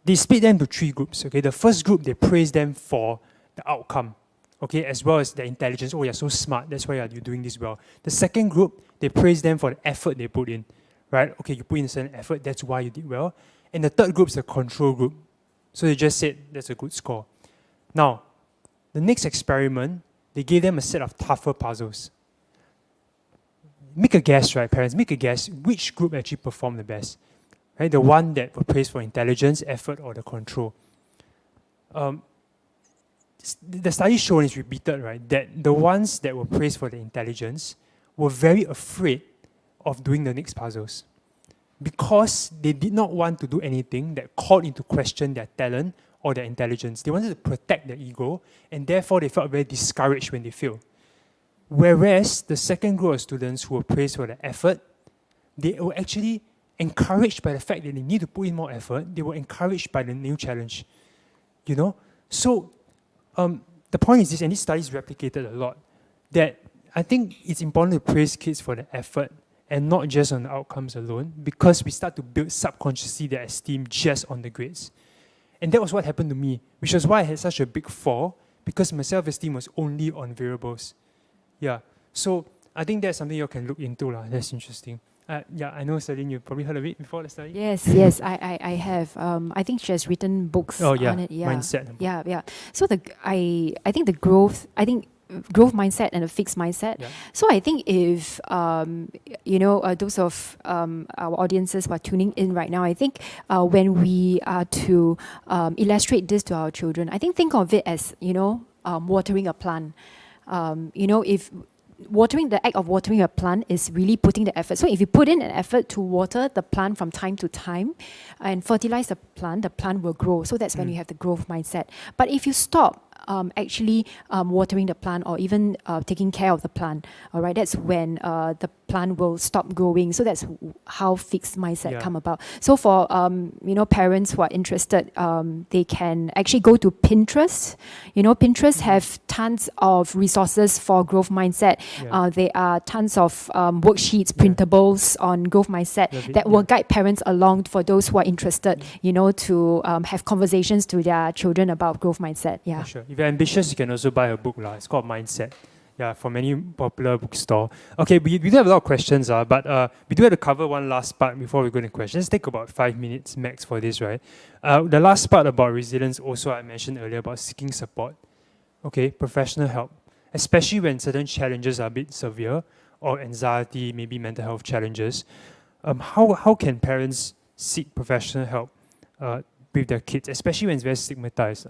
they split them to 3 groups, okay? The first group, they praised them for the outcome, okay, as well as their intelligence. Oh, you're so smart, that's why you're doing this well. The second group, they praised them for the effort they put in, right? Okay, you put in a certain effort, that's why you did well. And the third group is the control group. So they just said, that's a good score. Now, the next experiment, they gave them a set of tougher puzzles. Make a guess, right, parents? Make a guess, which group actually performed the best? Right, the one that were praised for intelligence, effort, or the control. The study shown is repeated, right, that the ones that were praised for the intelligence were very afraid of doing the next puzzles. because they did not want to do anything that called into question their talent or their intelligence. They wanted to protect their ego, and therefore they felt very discouraged when they failed. Whereas the second group of students who were praised for their effort, they were actually encouraged by the fact that they need to put in more effort. They were encouraged by the new challenge, you know? So the point is this, and this study is replicated a lot, that I think it's important to praise kids for the effort and not just on the outcomes alone, because we start to build subconsciously their esteem just on the grades. And that was what happened to me, which was why I had such a big fall, because my self-esteem was only on variables. Yeah, so I think that's something you can look into. That's interesting. Yeah, I know, Celine, you probably heard of it before the study? Yes, I have. I think she has written books on it. Yeah. Mindset. Yeah. So I think the growth mindset and a fixed mindset. Yeah. So I think if those of our audiences who are tuning in right now, I think when we are to illustrate this to our children, I think of it as watering a plant. If the act of watering a plant is really putting the effort. So if you put in an effort to water the plant from time to time and fertilize the plant will grow. So that's when you have the growth mindset. But if you stop watering the plant or even taking care of the plant, all right, that's when the plant will stop growing. So that's how fixed mindset come about. So for parents who are interested, they can actually go to Pinterest. Pinterest have tons of resources for growth mindset. There are tons of worksheets, printables on growth mindset that will guide parents along for those who are interested, to have conversations to their children about growth mindset. Yeah. Sure. If you're ambitious, you can also buy a book. It's called Mindset. Yeah, from any popular bookstore. Okay, we do have a lot of questions, but we do have to cover one last part before we go into questions. Let's take about 5 minutes max for this, right? The last part about resilience also I mentioned earlier about seeking support. Okay, professional help, especially when certain challenges are a bit severe or anxiety, maybe mental health challenges. How can parents seek professional help with their kids, especially when it's very stigmatized?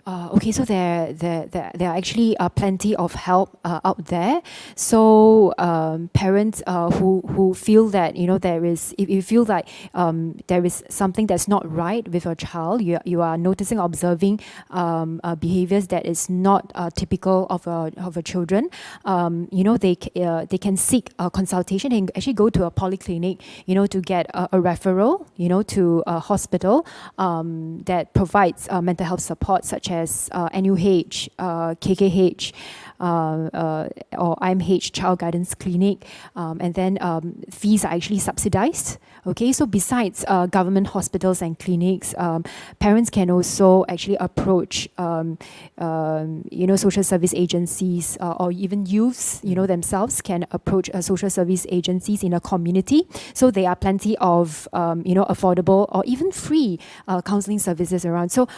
So there are actually plenty of help out there. So parents who feel that if you feel like there is something that's not right with your child, you are noticing, observing behaviors that is not typical of a children. They can seek a consultation. They can actually go to a polyclinic, to get a referral, to a hospital that provides mental health support such as NUH, KKH, or IMH Child Guidance Clinic, and then fees are actually subsidized. Okay, so besides government hospitals and clinics, parents can also actually approach social service agencies, or even youths themselves can approach social service agencies in a community. So there are plenty of affordable or even free counselling services around. So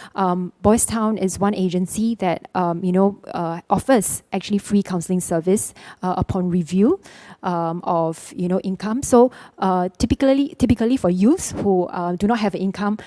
Boys Town is one agency that offers actually free counselling service upon review of income. So typically for youths who do not have an income,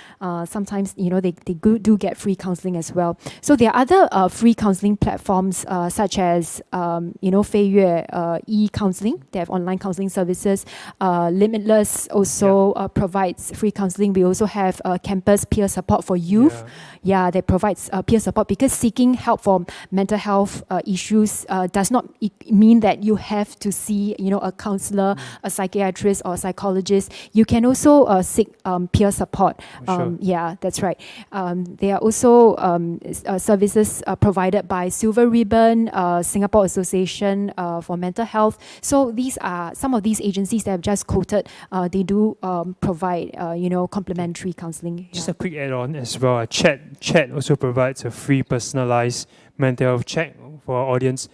sometimes they do get free counselling as well. So there are other free counselling platforms such as Fei Yue e-counselling. They have online counselling services. Limitless also provides free counselling. We also have campus peer support for youth. That provides peer support, because seeking help for mental health issues does not mean that you have to see a counsellor, a psychiatrist or a psychologist. You can also seek peer support. That's right. There are also services provided by Silver Ribbon, Singapore Association for Mental Health. So these are some of these agencies that I've just quoted. They do provide complimentary counselling. Just a quick add-on as well. Chat also provides a free personalized mental health check for our audience,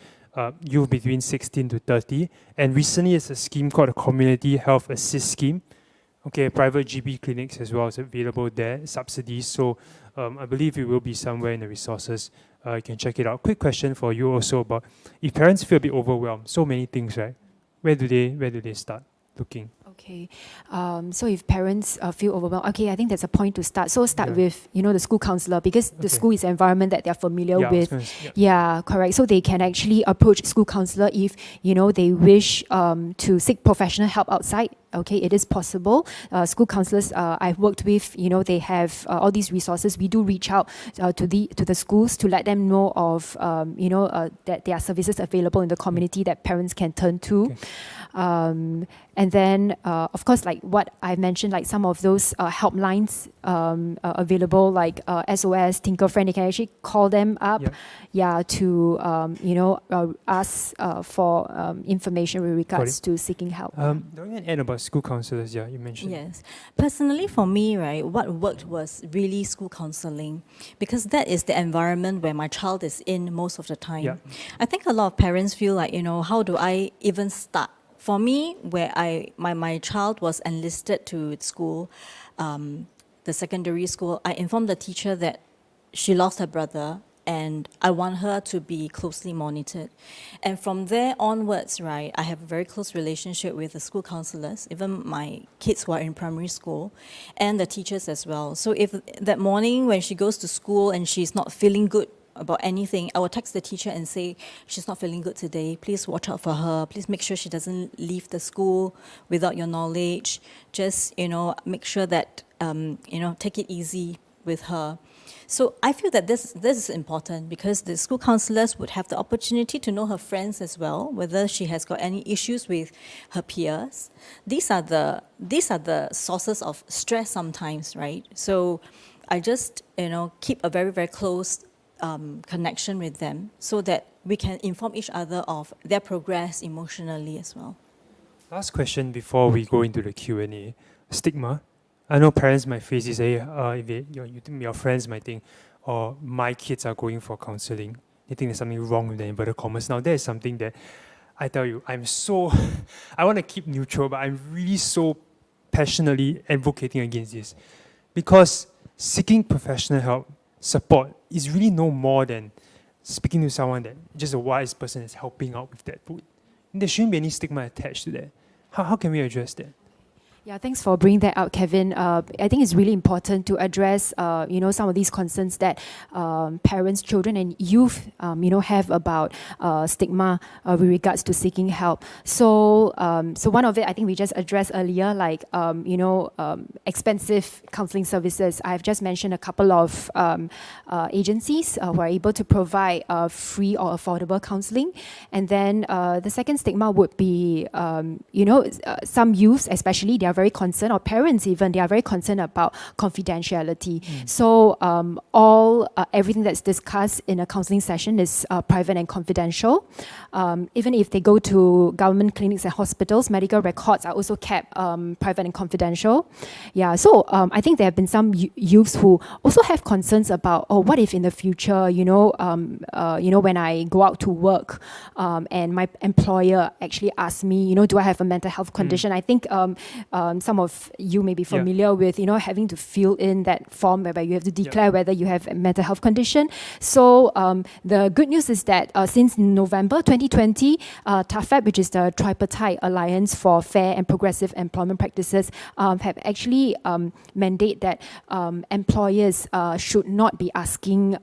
youth between 16 to 30. And recently, it's a scheme called the Community Health Assist Scheme. Okay, private GP clinics as well is available there, subsidies. So I believe it will be somewhere in the resources. You can check it out. Quick question for you also about if parents feel a bit overwhelmed, so many things, right? Where do they start looking? Okay, so if parents feel overwhelmed, okay, I think that's a point to start. So start with, the school counselor, because the school is an environment that they're familiar with. Correct. So they can actually approach school counselor if, they wish to seek professional help outside okay, it is possible. School counselors I've worked with, they have all these resources. We do reach out to the schools to let them know of, that there are services available in the community that parents can turn to. Okay. And then, of course, like what I mentioned, like some of those helplines available, like SOS, Tinker Friend, they can actually call them up, to ask for information with regards to seeking help. Don't you add about school counselors? Yeah, you mentioned. Yes. Personally, for me, right, what worked was really school counseling, because that is the environment where my child is in most of the time. Yeah. I think a lot of parents feel like, how do I even start? For me, where my child was enlisted to school, the secondary school, I informed the teacher that she lost her brother and I want her to be closely monitored. And from there onwards, right, I have a very close relationship with the school counselors, even my kids who are in primary school, and the teachers as well. So if that morning when she goes to school and she's not feeling good about anything, I will text the teacher and say, she's not feeling good today. Please watch out for her. Please make sure she doesn't leave the school without your knowledge. Just, make sure that, take it easy with her. So I feel that this is important, because the school counselors would have the opportunity to know her friends as well, whether she has got any issues with her peers. These are the sources of stress sometimes, right? So I just, keep a very, very close connection with them so that we can inform each other of their progress emotionally as well. Last question before we go into the Q&A. Stigma. I know parents might face this, if you think your friends might think, or my kids are going for counselling. They think there's something wrong with them, inverted commas. Now, that is something that I tell you, I want to keep neutral, but I'm really so passionately advocating against this. Because seeking professional help, support, is really no more than speaking to someone that just a wise person is helping out with that food. And there shouldn't be any stigma attached to that. How can we address that? Yeah, thanks for bringing that out, Kevin. I think it's really important to address, some of these concerns that parents, children, and youth, have about stigma with regards to seeking help. So one of it, I think we just addressed earlier, like expensive counselling services. I've just mentioned a couple of agencies who are able to provide free or affordable counselling, and then the second stigma would be, some youths, especially, they are very concerned, or parents even, they are very concerned about confidentiality. So everything that's discussed in a counselling session is private and confidential. Even if they go to government clinics and hospitals, medical records are also kept private and confidential. Yeah, so I think there have been some youths who also have concerns about, what if in the future, when I go out to work and my employer actually asks me, do I have a mental health condition? I think some of you may be familiar with, having to fill in that form where you have to declare whether you have a mental health condition. So the good news is that since November 2020, TAFEP, which is the Tripartite Alliance for Fair and Progressive Employment Practices, have actually mandate that employers should not be asking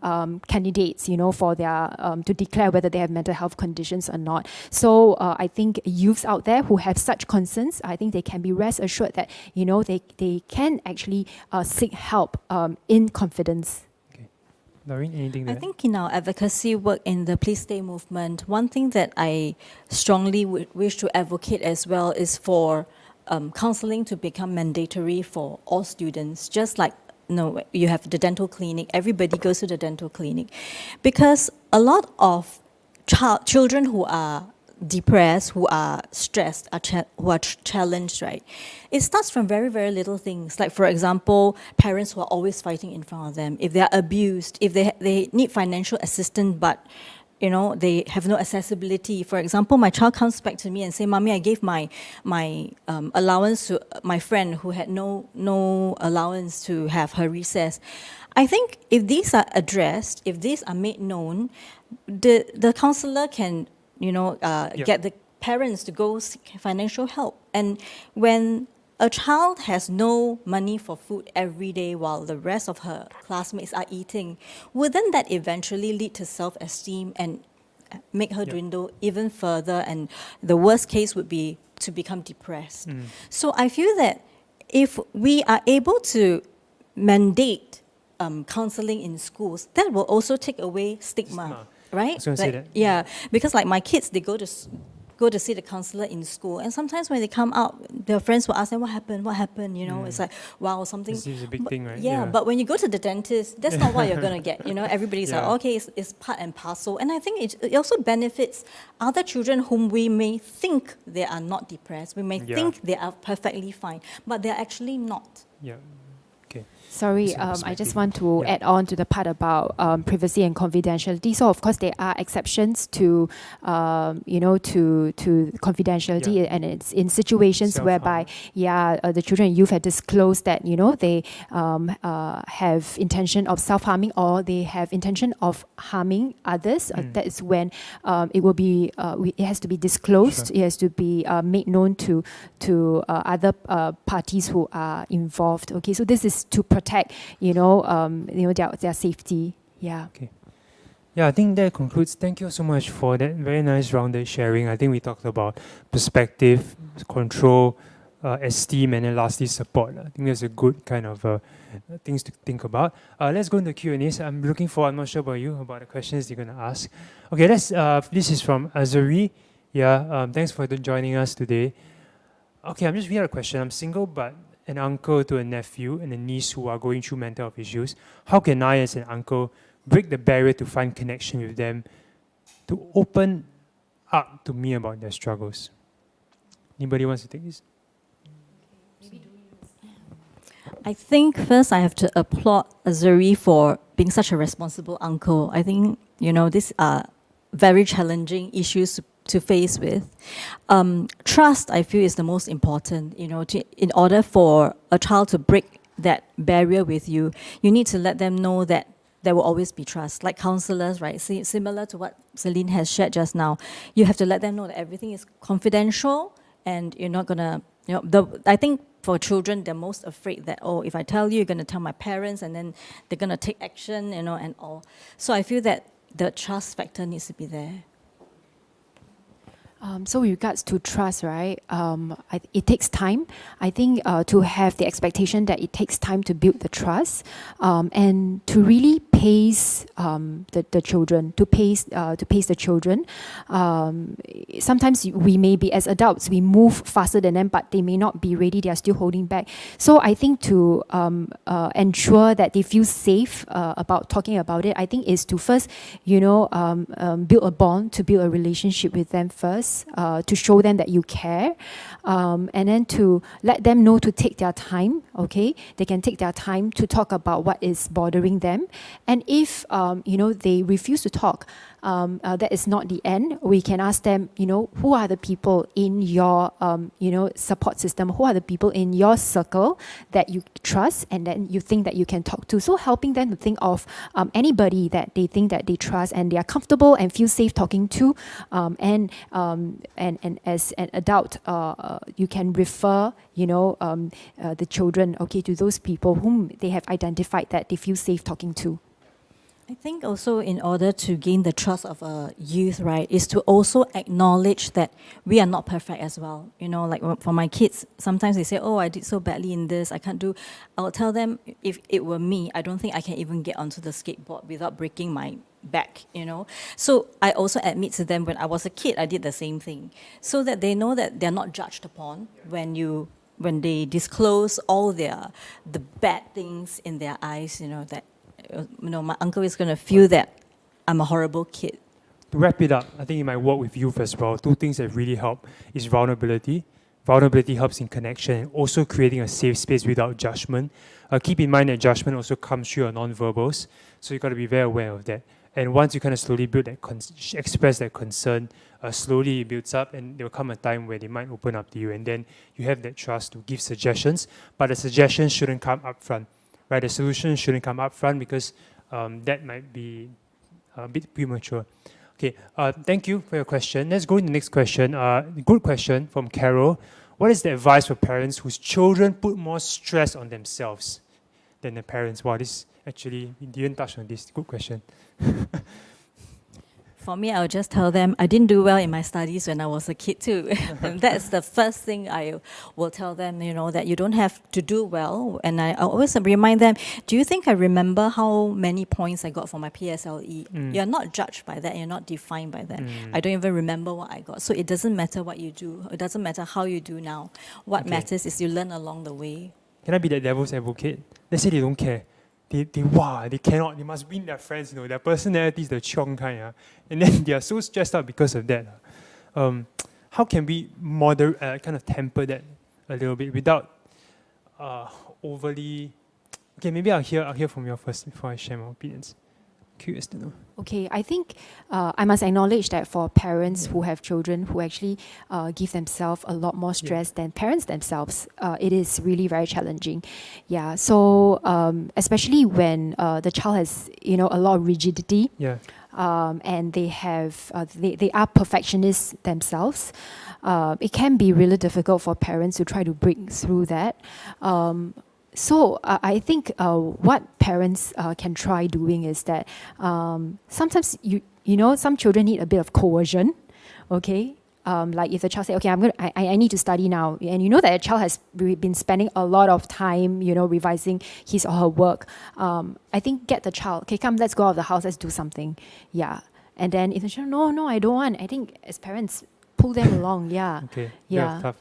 candidates, for their to declare whether they have mental health conditions or not. So I think youths out there who have such concerns, I think they can be rest assured that they can actually seek help in confidence. Okay. Doreen, anything there? I think in our advocacy work in the PleaseStay movement, one thing that I strongly wish to advocate as well is for counselling to become mandatory for all students, just like you have the dental clinic, everybody goes to the dental clinic. Because a lot of children who are depressed, who are stressed, who are challenged, right? It starts from very, very little things. Like, for example, parents who are always fighting in front of them. If they are abused, if they need financial assistance, but they have no accessibility. For example, my child comes back to me and say, "Mommy, I gave my allowance to my friend who had no allowance to have her recess." I think if these are addressed, if these are made known, the counselor can get the parents to go seek financial help. And when a child has no money for food every day while the rest of her classmates are eating, wouldn't that eventually lead to self-esteem and make her dwindle even further, and the worst case would be to become depressed. So I feel that if we are able to mandate counselling in schools, that will also take away stigma. Right? I was gonna say that. Yeah, because like my kids, they go to see the counselor in school, and sometimes when they come out, their friends will ask them, what happened, you know? It's like, wow, something. This is a big thing, right? Yeah, but when you go to the dentist, that's not what you're going to get, you know? Everybody's like, okay, it's part and parcel. And I think it also benefits other children whom we may think they are not depressed. We may think they are perfectly fine, but they're actually not. Yeah. Okay. Sorry, That's a I perspective. just want to add on to the part about privacy and confidentiality. So, of course, there are exceptions to, to confidentiality, and it's in situations Self-harm. whereby, the children and youth have disclosed that, they have intention of self-harming, or they have intention of harming others. That is when it will be, it has to be disclosed. Sure. It has to be made known to other parties who are involved. Okay, so this is to protect, their safety. Yeah. Okay. Yeah, I think that concludes. Thank you so much for that very nice rounded sharing. I think we talked about perspective, control, esteem, and then lastly support. I think that's a good kind of things to think about. Let's go into Q&As. I'm looking forward, I'm not sure about you, about the questions you're going to ask. Okay, this is from Azari. Yeah, thanks for joining us today. Okay, I'm just reading a question. I'm single, but an uncle to a nephew and a niece who are going through mental health issues. How can I, as an uncle, break the barrier to find connection with them, to open up to me about their struggles? Anybody wants to take this? I think first I have to applaud Azuri for being such a responsible uncle. I think, these are very challenging issues to face with. Trust, I feel, is the most important. In order for a child to break that barrier with you, you need to let them know that there will always be trust. Like counselors, right? Similar to what Celine has shared just now, you have to let them know that everything is confidential, and you're not gonna, I think for children, they're most afraid that, if I tell you, you're gonna tell my parents, and then they're gonna take action, and all. So I feel that the trust factor needs to be there. So with regards to trust, right, it takes time. I think to have the expectation that it takes time to build the trust, and to really pace the children, to pace the children. Sometimes we may be, as adults, we move faster than them, but they may not be ready. They are still holding back. So I think to ensure that they feel safe about talking about it, I think is to first, build a bond, to build a relationship with them first. To show them that you care, and then to let them know to take their time. Okay, they can take their time to talk about what is bothering them, and if they refuse to talk, that is not the end. We can ask them, who are the people in your support system? Who are the people in your circle that you trust and then you think that you can talk to? So helping them to think of anybody that they think that they trust and they are comfortable and feel safe talking to, and as an adult, you can refer, the children, to those people whom they have identified that they feel safe talking to. I think also in order to gain the trust of a youth, right, is to also acknowledge that we are not perfect as well. Like for my kids, sometimes they say, I did so badly in this, I can't do. I'll tell them, if it were me, I don't think I can even get onto the skateboard without breaking my back, So I also admit to them, when I was a kid, I did the same thing, so that they know that they're not judged upon when they disclose all the bad things in their eyes, that my uncle is going to feel that I'm a horrible kid. To wrap it up, I think it might work with youth as well. Two things that really help is vulnerability. Vulnerability helps in connection and also creating a safe space without judgment. Keep in mind that judgment also comes through your non-verbals, so you've got to be very aware of that. And once you kind of slowly build that, express that concern, slowly it builds up, and there will come a time where they might open up to you, and then you have that trust to give suggestions, but the suggestions shouldn't come up front, right? The solution shouldn't come up front because that might be a bit premature. Okay, thank you for your question. Let's go to the next question. Good question from Carol. What is the advice for parents whose children put more stress on themselves than the parents? Wow, this actually, we didn't touch on this. Good question. For me, I'll just tell them I didn't do well in my studies when I was a kid too. And that's the first thing I will tell them, that you don't have to do well. And I always remind them, do you think I remember how many points I got for my PSLE? You're not judged by that. You're not defined by that. I don't even remember what I got. So it doesn't matter what you do. It doesn't matter how you do now. What matters is you learn along the way. Can I be that devil's advocate? Let's say they don't care. They cannot, they must win their friends, their personality is the chiong kind, and then they are so stressed out because of that. How can we kind of temper that a little bit without overly... Okay, maybe I'll hear from you first before I share my opinions. Curious to know. Okay, I think I must acknowledge that for parents who have children who actually give themselves a lot more stress than parents themselves, it is really very challenging. Yeah, so especially when the child has a lot of rigidity, and they have they are perfectionists themselves. It can be really difficult for parents to try to break through that. So I think what parents can try doing is that sometimes some children need a bit of coercion, okay? Like if the child say, okay, I need to study now, and that a child has been spending a lot of time, revising his or her work. I think get the child, okay, come, let's go out of the house, let's do something, And then if the child, no, I don't want. I think as parents, pull them along, Okay. Tough.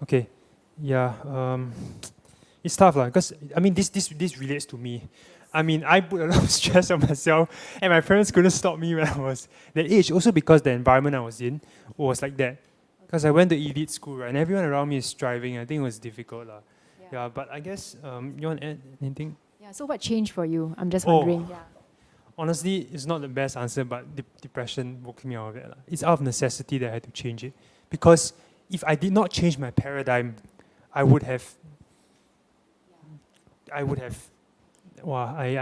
Okay. It's tough, because this relates to me. I put a lot of stress on myself, and my parents couldn't stop me when I was that age. Also because the environment I was in was like that. Because I went to elite school, right, and everyone around me is striving. I think it was difficult, but I guess you want to add anything? Yeah. So what changed for you? I'm just wondering. Honestly, it's not the best answer, but depression woke me out of it. It's out of necessity that I had to change it, because if I did not change my paradigm, I'm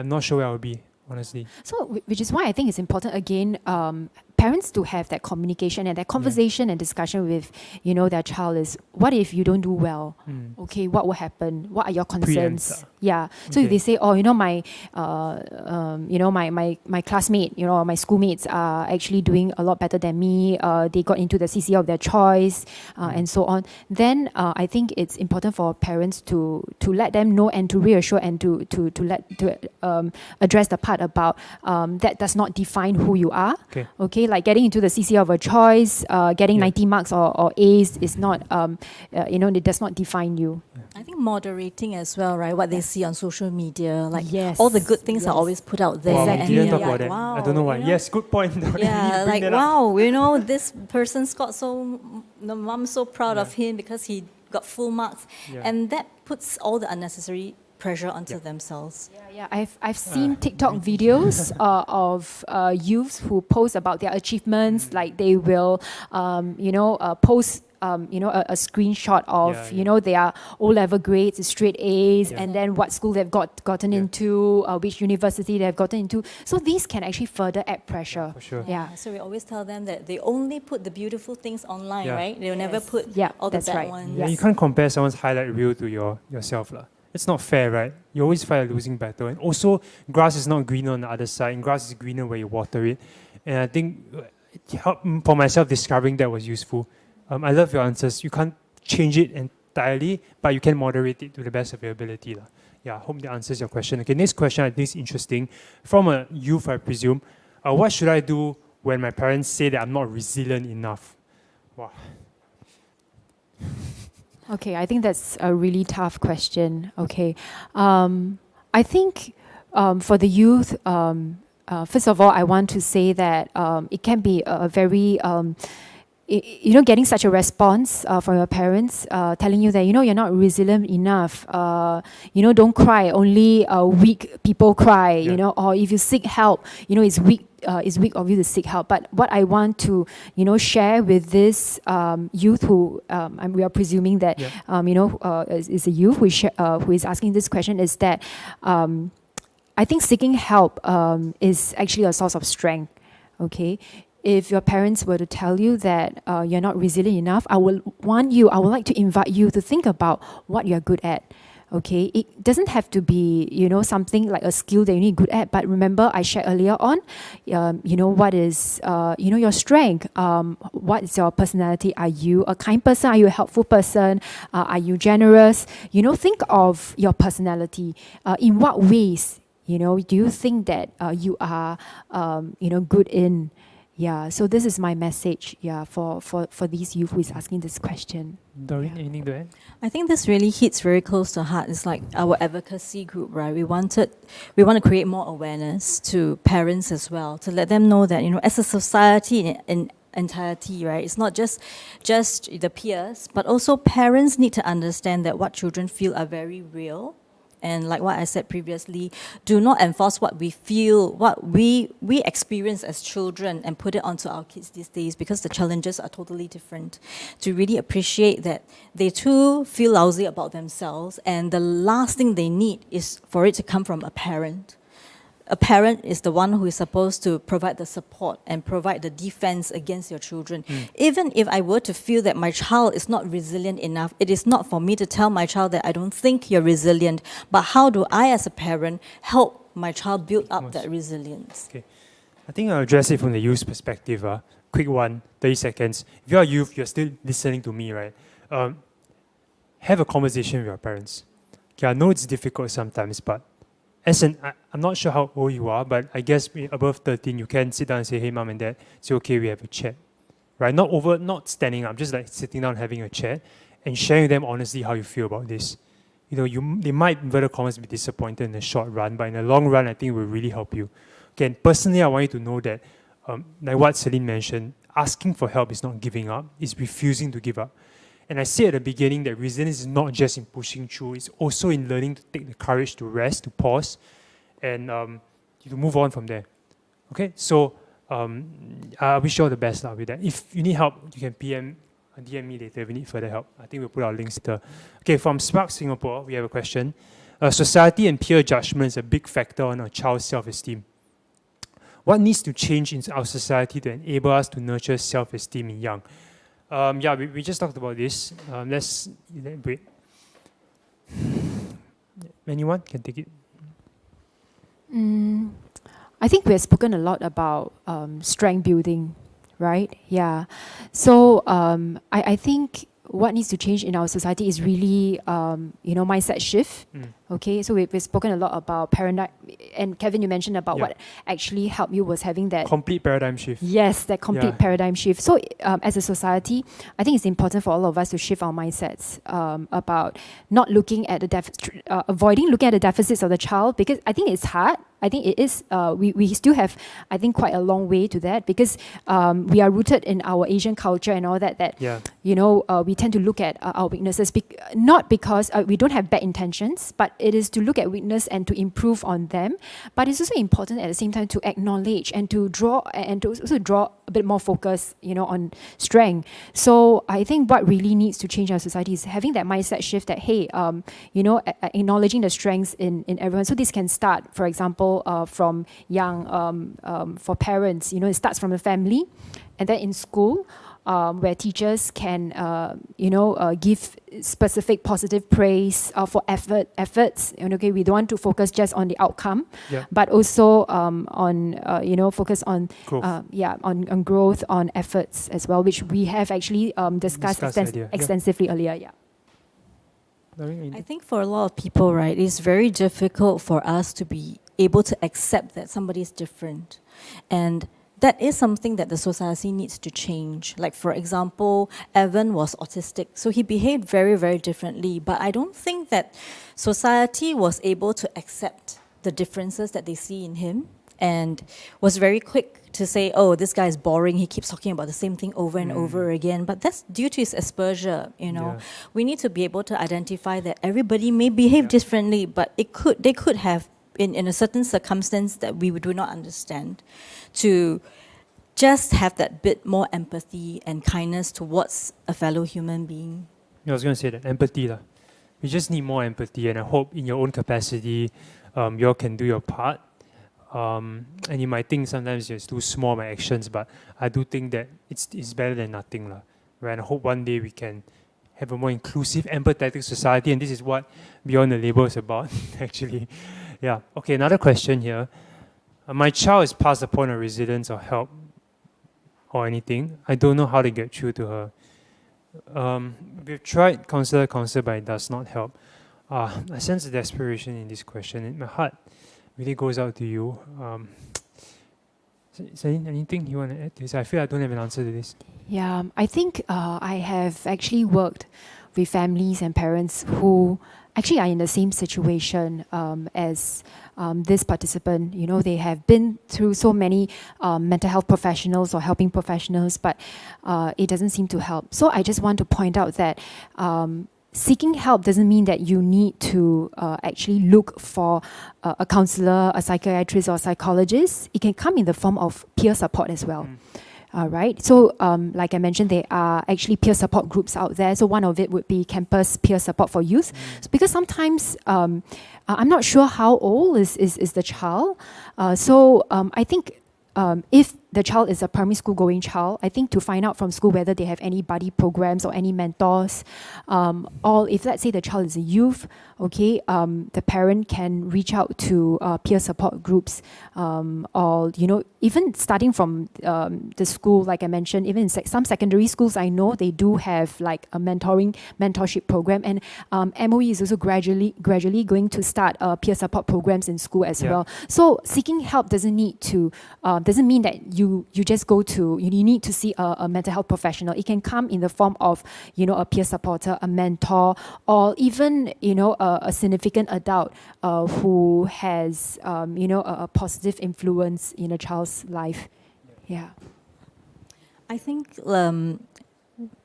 not sure where I would be, honestly. So, which is why I think it's important, again, parents to have that communication and that conversation and discussion with, their child is, what if you don't do well? Okay, what will happen? What are your concerns? So if they say, my classmate, my schoolmates are actually doing a lot better than me, they got into the CCA of their choice, and so on, then I think it's important for parents to let them know and to reassure and to address the part about that does not define who you are. Okay, like getting into the CCA of a choice, getting 90 marks or A's is not, it does not define you. I think moderating as well, right? What they see on social media, like all the good things are always put out there. Wow, we and didn't talk about that. Wow, I don't know why. Yes, good point. This person's got mom's so proud of him because he got full marks. And that puts all the unnecessary pressure onto themselves. I've seen TikTok videos of youths who post about their achievements, like they will, post a screenshot of their O-level grades, straight A's, and then what school they've gotten into, which university they've gotten into. So these can actually further add pressure. For sure. So we always tell them that they only put the beautiful things online, right? They'll never put all the bad ones. You can't compare someone's highlight reel to yourself. It's not fair, right? You always fight a losing battle. And also, grass is not greener on the other side, and grass is greener where you water it. And I think for myself, discovering that was useful. I love your answers. You can't change it entirely, but you can moderate it to the best of your ability. I hope that answers your question. Okay, next question I think is interesting. From a youth, I presume, what should I do when my parents say that I'm not resilient enough? Wow. Okay, I think that's a really tough question. Okay, I think for the youth, first of all, I want to say that it can be a very getting such a response from your parents telling you that you're not resilient enough, don't cry, only weak people cry, or if you seek help, it's weak of you to seek help. But what I want to share with this youth who we are presuming that is a youth who is asking this question is that I think seeking help is actually a source of strength. Okay. If your parents were to tell you that you're not resilient enough, I would like to invite you to think about what you're good at. Okay, it doesn't have to be, something like a skill that you need good at. But remember, I shared earlier on, what is, your strength? What is your personality? Are you a kind person? Are you a helpful person? Are you generous? Think of your personality. In what ways, do you think that you are, good in? Yeah, so this is my message, for these youth who is asking this question. Doreen, anything to add? I think this really hits very close to heart. It's like our advocacy group, right? We want to create more awareness to parents as well, to let them know that, as a society in entirety, right? It's not just the peers, but also parents need to understand that what children feel are very real. And like what I said previously, do not enforce what we feel, what we experience as children and put it onto our kids these days, because the challenges are totally different. To really appreciate that they too feel lousy about themselves, and the last thing they need is for it to come from a parent. A parent is the one who is supposed to provide the support and provide the defense against your children. Even if I were to feel that my child is not resilient enough, it is not for me to tell my child that I don't think you're resilient, but how do I as a parent help my child build up that resilience? Okay. I think I'll address it from the youth's perspective. Quick one, 30 seconds. If you're a youth, you're still listening to me, right? Have a conversation with your parents. Okay, I know it's difficult sometimes, but I'm not sure how old you are, but I guess above 13, you can sit down and say, hey, mom and dad, it's okay, we have a chat. Right? Not standing up, just like sitting down having a chat and sharing with them honestly how you feel about this. They might, inverted commas, be disappointed in the short run, but in the long run, I think it will really help you. Okay, and personally, I want you to know that, like what Celine mentioned, asking for help is not giving up, it's refusing to give up. And I said at the beginning that resilience is not just in pushing through, it's also in learning to take the courage to rest, to pause, and to move on from there. Okay, so I wish you all the best with that. If you need help, you can DM me later if you need further help. I think we'll put our links there. Okay, from Spark Singapore, we have a question. Society and peer judgment is a big factor on a child's self-esteem. What needs to change in our society to enable us to nurture self-esteem in young? We just talked about this. Let's wait. Anyone can take it? I think we have spoken a lot about strength building, right? Yeah. So I think what needs to change in our society is really, mindset shift. Okay, so we've spoken a lot about paradigm, and Kevin, you mentioned about what actually helped you was having that complete paradigm shift. Yes, that complete paradigm shift. So as a society, I think it's important for all of us to shift our mindsets about not looking at the avoiding looking at the deficits of the child, because I think it's hard. I think it is, we still have, I think, quite a long way to that, because we are rooted in our Asian culture and all that, we tend to look at our weaknesses, not because we don't have bad intentions, but it is to look at weakness and to improve on them. But it's also important at the same time to acknowledge and to also draw a bit more focus, on strength. So I think what really needs to change our society is having that mindset shift that, hey, acknowledging the strengths in everyone. So this can start, for example, from young, for parents, it starts from the family, and then in school, where teachers can, give specific positive praise for efforts. Okay, we don't want to focus just on the outcome, but also focus on growth. On growth, on efforts as well, which we have actually discussed extensively earlier. Yeah. I think for a lot of people, right, it's very difficult for us to be able to accept that somebody is different, and that is something that the society needs to change. Like, for example, Evan was autistic, so he behaved very, very differently. But I don't think that society was able to accept the differences that they see in him, and was very quick to say, oh, this guy is boring, he keeps talking about the same thing over and over again. But that's due to his exposure, We need to be able to identify that everybody may behave differently, but they could have, in a certain circumstance that we do not understand, to just have that bit more empathy and kindness towards a fellow human being. I was going to say that, empathy. We just need more empathy, and I hope in your own capacity, you all can do your part. And you might think sometimes it's too small, my actions, but I do think that it's better than nothing. Right? And I hope one day we can have a more inclusive, empathetic society, and this is what Beyond the Label is about, actually. Yeah. Okay, another question here. My child is past the point of resilience or help or anything. I don't know how to get through to her. We've tried counsel, but it does not help. I sense a desperation in this question. My heart really goes out to you. Is there anything you want to add to this? I feel I don't have an answer to this. Yeah, I think I have actually worked with families and parents who actually are in the same situation as this participant. You know, they have been through so many mental health professionals or helping professionals, but it doesn't seem to help. So I just want to point out that seeking help doesn't mean that you need to actually look for a counselor, a psychiatrist, or a psychologist. It can come in the form of peer support as well. Right. So, like I mentioned, there are actually peer support groups out there. So one of it would be campus peer support for youth. So because sometimes I'm not sure how old is the child. I think if the child is a primary school going child, I think to find out from school whether they have any buddy programs or any mentors, or if let's say the child is a youth, okay, the parent can reach out to peer support groups, or you know, even starting from the school, like I mentioned, even in some secondary schools, I know they do have like a mentorship program, and MOE is also gradually going to start peer support programs in school as well. So seeking help doesn't mean that you just go to, you need to see a mental health professional. It can come in the form of, you know, a peer supporter, a mentor, or even, you know, a significant adult who has, you know, a positive influence in a child's life. Yeah. I think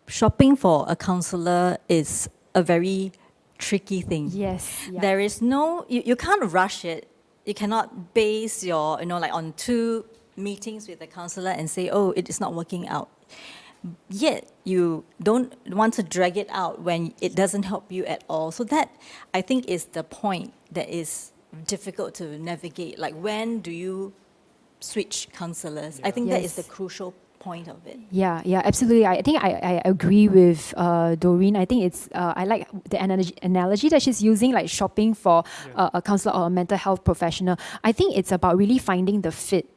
shopping for a counselor is a very tricky thing. Yes. Yeah. There is no, you can't rush it. You cannot base your, you know, like on 2 meetings with a counselor and say, oh, it is not working out. Yet you don't want to drag it out when it doesn't help you at all. So that, I think, is the point that is difficult to navigate. Like, when do you switch counselors? I think that is the crucial point of it. Yeah, absolutely. I think I agree with Doreen. I think it's, I like the analogy that she's using, like shopping for a counselor or a mental health professional. I think it's about really finding the fit.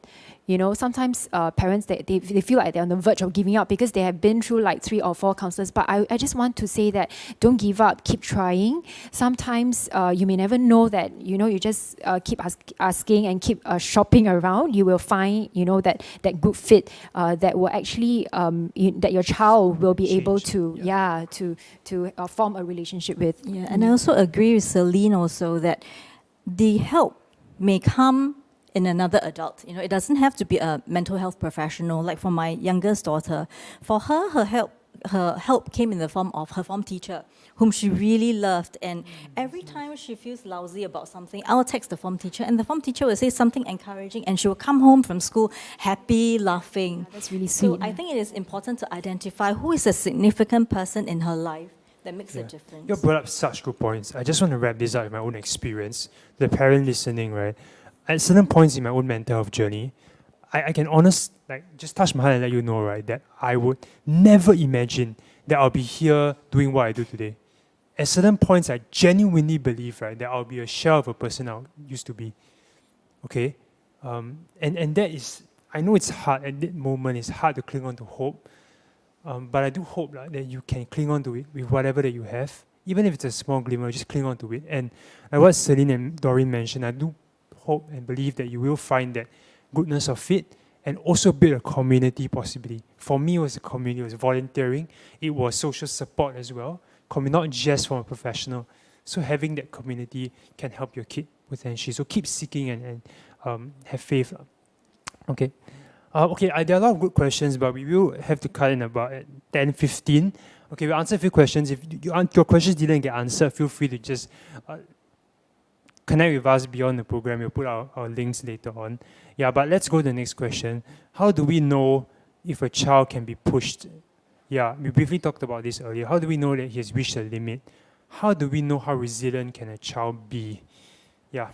You know, sometimes parents, they feel like they're on the verge of giving up because they have been through like 3 or 4 counselors. But I just want to say that don't give up, keep trying. Sometimes you may never know that, you know, you just keep asking and keep shopping around. You will find, you know, that good fit that will actually, that your child will be able to, to form a relationship with. Yeah, and I also agree with Celine also that the help may come in another adult. You know, it doesn't have to be a mental health professional. Like for my youngest daughter, for her, her help came in the form of her form teacher, whom she really loved. And every time she feels lousy about something, I'll text the form teacher, and the form teacher will say something encouraging, and she will come home from school happy, laughing. That's really sweet. So I think it is important to identify who is a significant person in her life that makes a difference. You brought up such good points. I just want to wrap this up with my own experience. The parent listening, right? At certain points in my own mental health journey, I can just touch my heart and let you know, right, that I would never imagine that I'll be here doing what I do today. At certain points, I genuinely believe, right, that I'll be a shell of a person I used to be. Okay? And that is, I know it's hard at that moment, it's hard to cling on to hope, but I do hope that you can cling on to it with whatever that you have. Even if it's a small glimmer, just cling on to it. And like what Celine and Doreen mentioned, I do hope and believe that you will find that goodness of it and also build a community possibly. For me, it was a community, it was volunteering, it was social support as well, not just from a professional. So having that community can help your kid potentially. So keep seeking and have faith. Okay. There are a lot of good questions, but we will have to cut in about 10:15. Okay, we'll answer a few questions. If your questions didn't get answered, feel free to just connect with us beyond the program. We'll put our links later on. Yeah, but let's go to the next question. How do we know if a child can be pushed? Yeah, we briefly talked about this earlier. How do we know that he has reached a limit? How do we know how resilient can a child be? Yeah.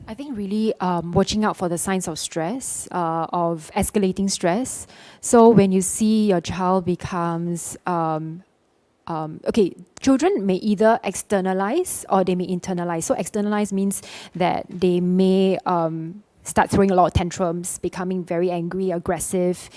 I think really watching out for the signs of stress, of escalating stress. So when you see your child becomes okay, children may either externalize or they may internalize. So externalize means that they may start throwing a lot of tantrums, becoming very angry, aggressive,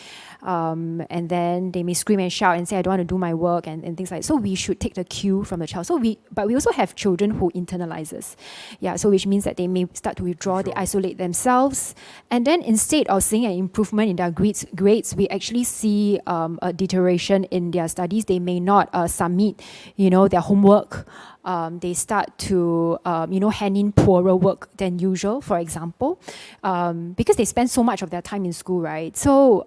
and then they may scream and shout and say, I don't want to do my work, and things like that. So we should take the cue from the child. But we also have children who internalizes. Yeah, so which means that they may start to withdraw, they isolate themselves. And then instead of seeing an improvement in their grades, we actually see a deterioration in their studies. They may not submit, their homework. They start to, hand in poorer work than usual, for example, because they spend so much of their time in school, right? So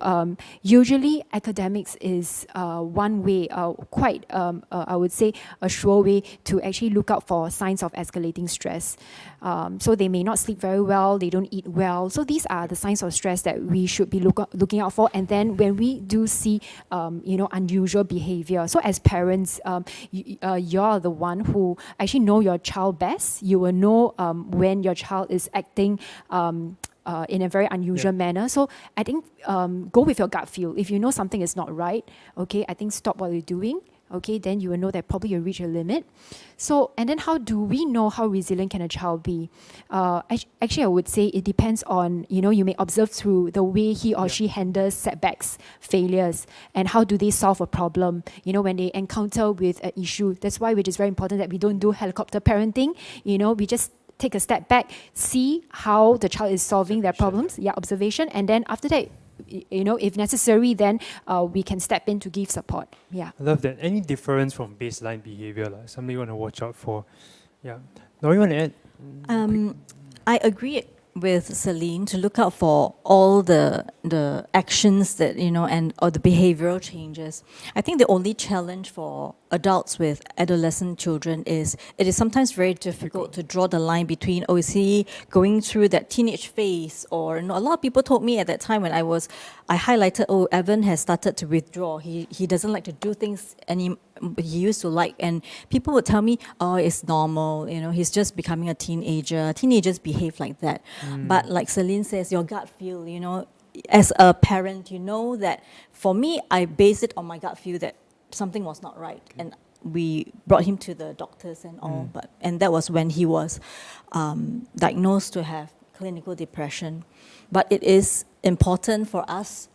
usually academics is one way, quite, I would say, a sure way to actually look out for signs of escalating stress. So they may not sleep very well, they don't eat well. So these are the signs of stress that we should be looking out for. And then when we do see, unusual behavior, so as parents, you're the one who actually know your child best. You will know when your child is acting in a very unusual manner. So I think go with your gut feel. If you know something is not right, okay, I think stop what you're doing. Okay, then you will know that probably you reach a limit. So, and then how do we know how resilient can a child be? Actually, I would say it depends on, you may observe through the way he or she handles setbacks, failures, and how do they solve a problem, when they encounter with an issue. That's why it is very important that we don't do helicopter parenting. We just take a step back, see how the child is solving their problems, observation, and then after that, if necessary, then we can step in to give support. Yeah. I love that. Any difference from baseline behavior, something you want to watch out for? Yeah. Doreen, you want to add? I agree with Celine to look out for all the actions that, or the behavioral changes. I think the only challenge for adults with adolescent children is it is sometimes very difficult to draw the line between, is he going through that teenage phase, or a lot of people told me at that time when I highlighted, Evan has started to withdraw. He doesn't like to do things he used to like, and people would tell me, it's normal, he's just becoming a teenager. Teenagers behave like that. But like Celine says, your gut feel, as a parent, that for me, I based it on my gut feel that something was not right. And we brought him to the doctors and all, and that was when he was diagnosed to have clinical depression. But it is important for us,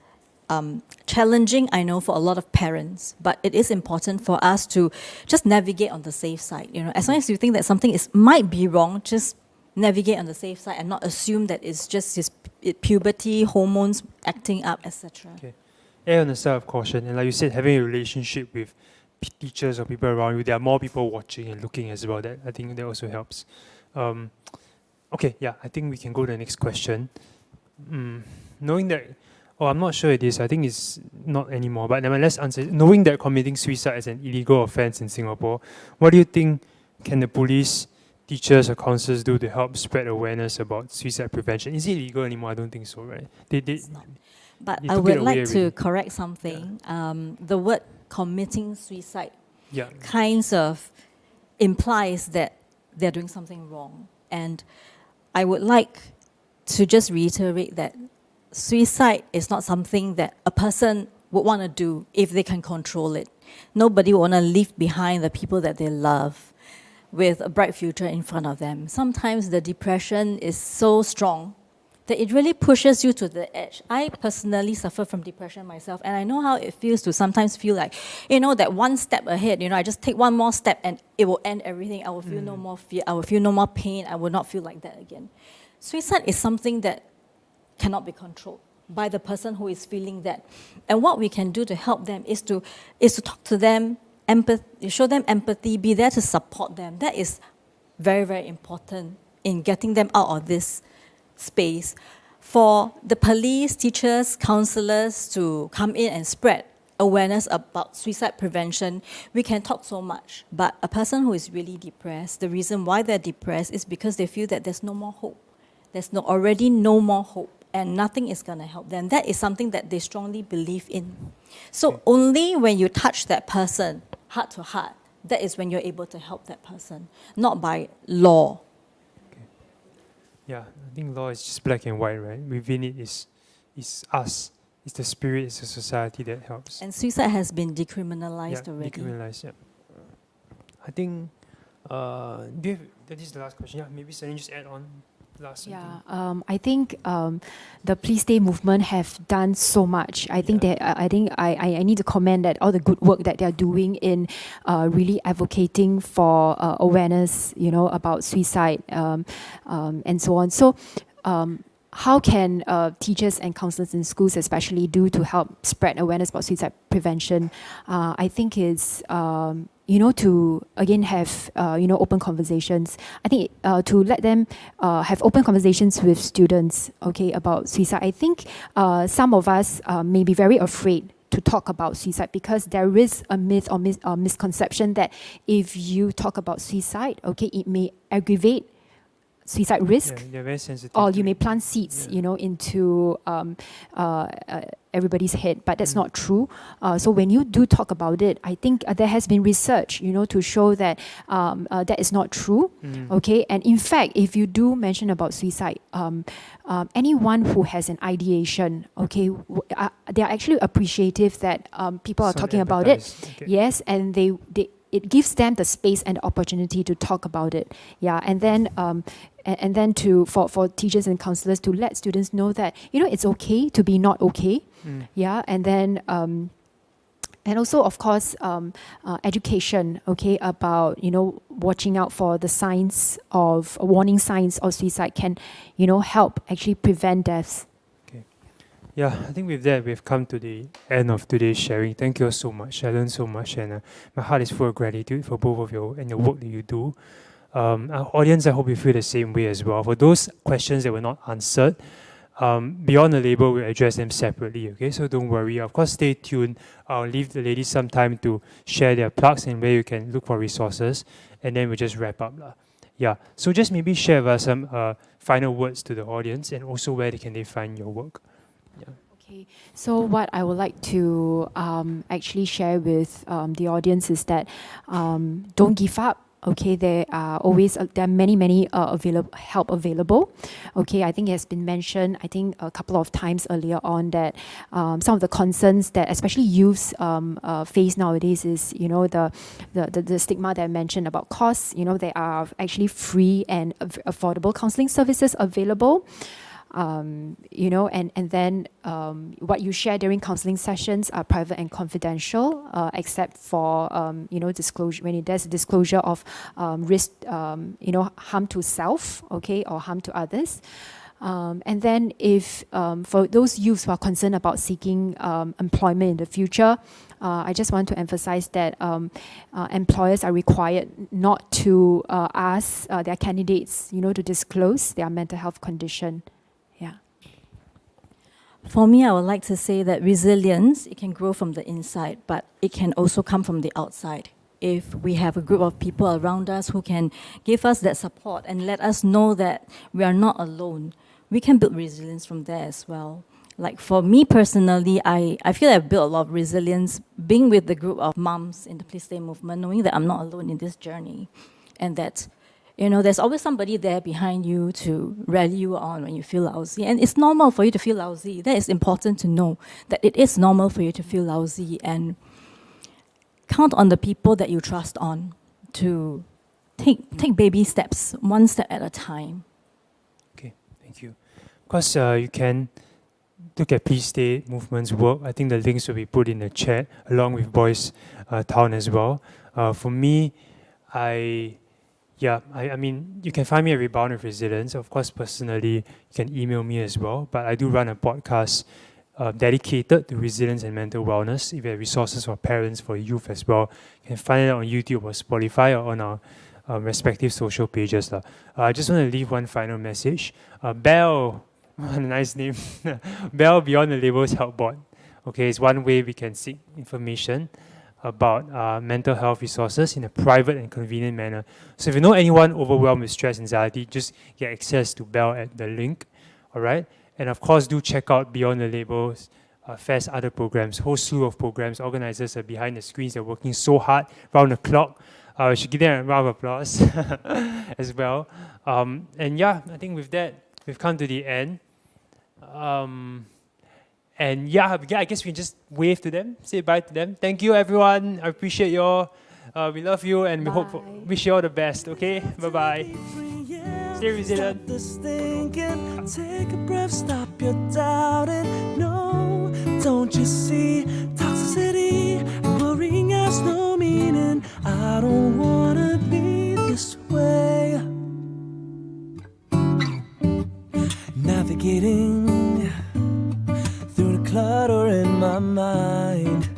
challenging, I know, for a lot of parents, but it is important for us to just navigate on the safe side. As long as you think that something might be wrong, just navigate on the safe side and not assume that it's just his puberty, hormones acting up, etc. Okay. Err on the side of caution, and like you said, having a relationship with teachers or people around you, there are more people watching and looking as well. That I think that also helps. Okay, I think we can go to the next question. Knowing that, I'm not sure it is. I think it's not anymore. But let's answer. Knowing that committing suicide is an illegal offence in Singapore, what do you think can the police, teachers, or counsellors do to help spread awareness about suicide prevention? Is it illegal anymore? I don't think so, right? It's not. But I would like to correct something. The word committing suicide kinds of implies that they're doing something wrong. And I would like to just reiterate that suicide is not something that a person would want to do if they can control it. Nobody would want to leave behind the people that they love with a bright future in front of them. Sometimes the depression is so strong that it really pushes you to the edge. I personally suffer from depression myself, and I know how it feels to sometimes feel like, that one step ahead, I just take one more step and it will end everything. I will feel no more fear, I will feel no more pain, I will not feel like that again. Suicide is something that cannot be controlled by the person who is feeling that. And what we can do to help them is to talk to them, show them empathy, be there to support them. That is very, very important in getting them out of this space. For the police, teachers, counselors to come in and spread awareness about suicide prevention, we can talk so much. But a person who is really depressed, the reason why they're depressed is because they feel that there's no more hope. There's already no more hope, and nothing is going to help them. That is something that they strongly believe in. So only when you touch that person heart to heart, that is when you're able to help that person, not by law. Yeah, I think law is just black and white, right? Within it is us. It's the spirit, it's the society that helps. And suicide has been decriminalized already. Decriminalized, I think, this is the last question. Yeah, maybe Celine just add on last Yeah, sentence. I think the PleaseStay movement have done so much. I think Yeah. that I need to commend that all the good work that they are doing in really advocating for awareness, about suicide and so on. So, how can teachers and counselors in schools especially do to help spread awareness about suicide prevention? I think is to again have open conversations. I think to let them have open conversations with students, okay, about suicide. I think some of us may be very afraid to talk about suicide because there is a myth or misconception that if you talk about suicide, okay, it may aggravate suicide risk, Yeah, they're very sensitive. or to you may it. plant seeds, Yeah. Into everybody's head, but that's not true. So when you do talk about it, I think there has been research, to show that that is not true. Okay, and in fact, if you do mention about suicide, anyone who has an ideation, okay, they are actually appreciative that people are Some talking about it. empathize. Okay. Yes, and it gives them the space and the opportunity to talk about it. Yeah, and then for teachers and counselors to let students know that it's okay to be not okay. Yeah, and then and also of course education, okay, about watching out for the signs of warning signs of suicide can help actually prevent deaths. Yeah, I think with that, we've come to the end of today's sharing. Thank you all so much. I learned so much, and my heart is full of gratitude for both of you and the work that you do. Our audience, I hope you feel the same way as well. For those questions that were not answered, beyond the label, we'll address them separately, okay? So don't worry. Of course, stay tuned. I'll leave the ladies some time to share their plugs and where you can look for resources, and then we'll just wrap up. Yeah, so just maybe share with us some final words to the audience and also where can they find your work. Okay, so what I would like to actually share with the audience is that don't give up. Okay, there are many help available. Okay, I think it has been mentioned, I think a couple of times earlier on, that some of the concerns that especially youths face nowadays is the stigma that I mentioned about costs. There are actually free and affordable counselling services available. And then what you share during counselling sessions are private and confidential, except for disclosure when there's a disclosure of risk, harm to self, okay, or harm to others. And then if for those youths who are concerned about seeking employment in the future, I just want to emphasize that employers are required not to ask their candidates, to disclose their mental health condition. For me, I would like to say that resilience, it can grow from the inside, but it can also come from the outside. If we have a group of people around us who can give us that support and let us know that we are not alone, we can build resilience from there as well. Like for me personally, I feel I've built a lot of resilience being with the group of moms in the PleaseStay movement, knowing that I'm not alone in this journey, and that there's always somebody there behind you to rally you on when you feel lousy. And it's normal for you to feel lousy. That is important to know, that it is normal for you to feel lousy, and count on the people that you trust on to take baby steps, one step at a time. Okay, thank you. Of course, you can look at PleaseStay movement's work. I think the links will be put in the chat along with Boys Town as well. For me, I mean, you can find me at Rebound with Resilience. Of course, personally, you can email me as well. But I do run a podcast dedicated to resilience and mental wellness. If you have resources for parents, for youth as well, you can find it on YouTube or Spotify or on our respective social pages. I just want to leave one final message. Bell, what a nice name. Bell Beyond the Labels Help Board. Okay, it's one way we can seek information about mental health resources in a private and convenient manner. So if you know anyone overwhelmed with stress, anxiety, just get access to Bell at the link, all right? And of course, do check out Beyond the Labels, FAST other programs, whole slew of programs. Organizers are behind the screens. They're working so hard, round the clock. We should give them a round of applause as well. And yeah, I think with that, we've come to the end. And yeah, I guess we can just wave to them, say bye to them. Thank you, everyone. I appreciate your We love you and we hope, Bye. wish you all the best. Okay, bye bye. Stay resilient. Stop this thinking, take a breath, stop your doubting. No, don't you see toxicity and worrying has no meaning. I don't wanna be this way. Navigating through the clutter in my mind.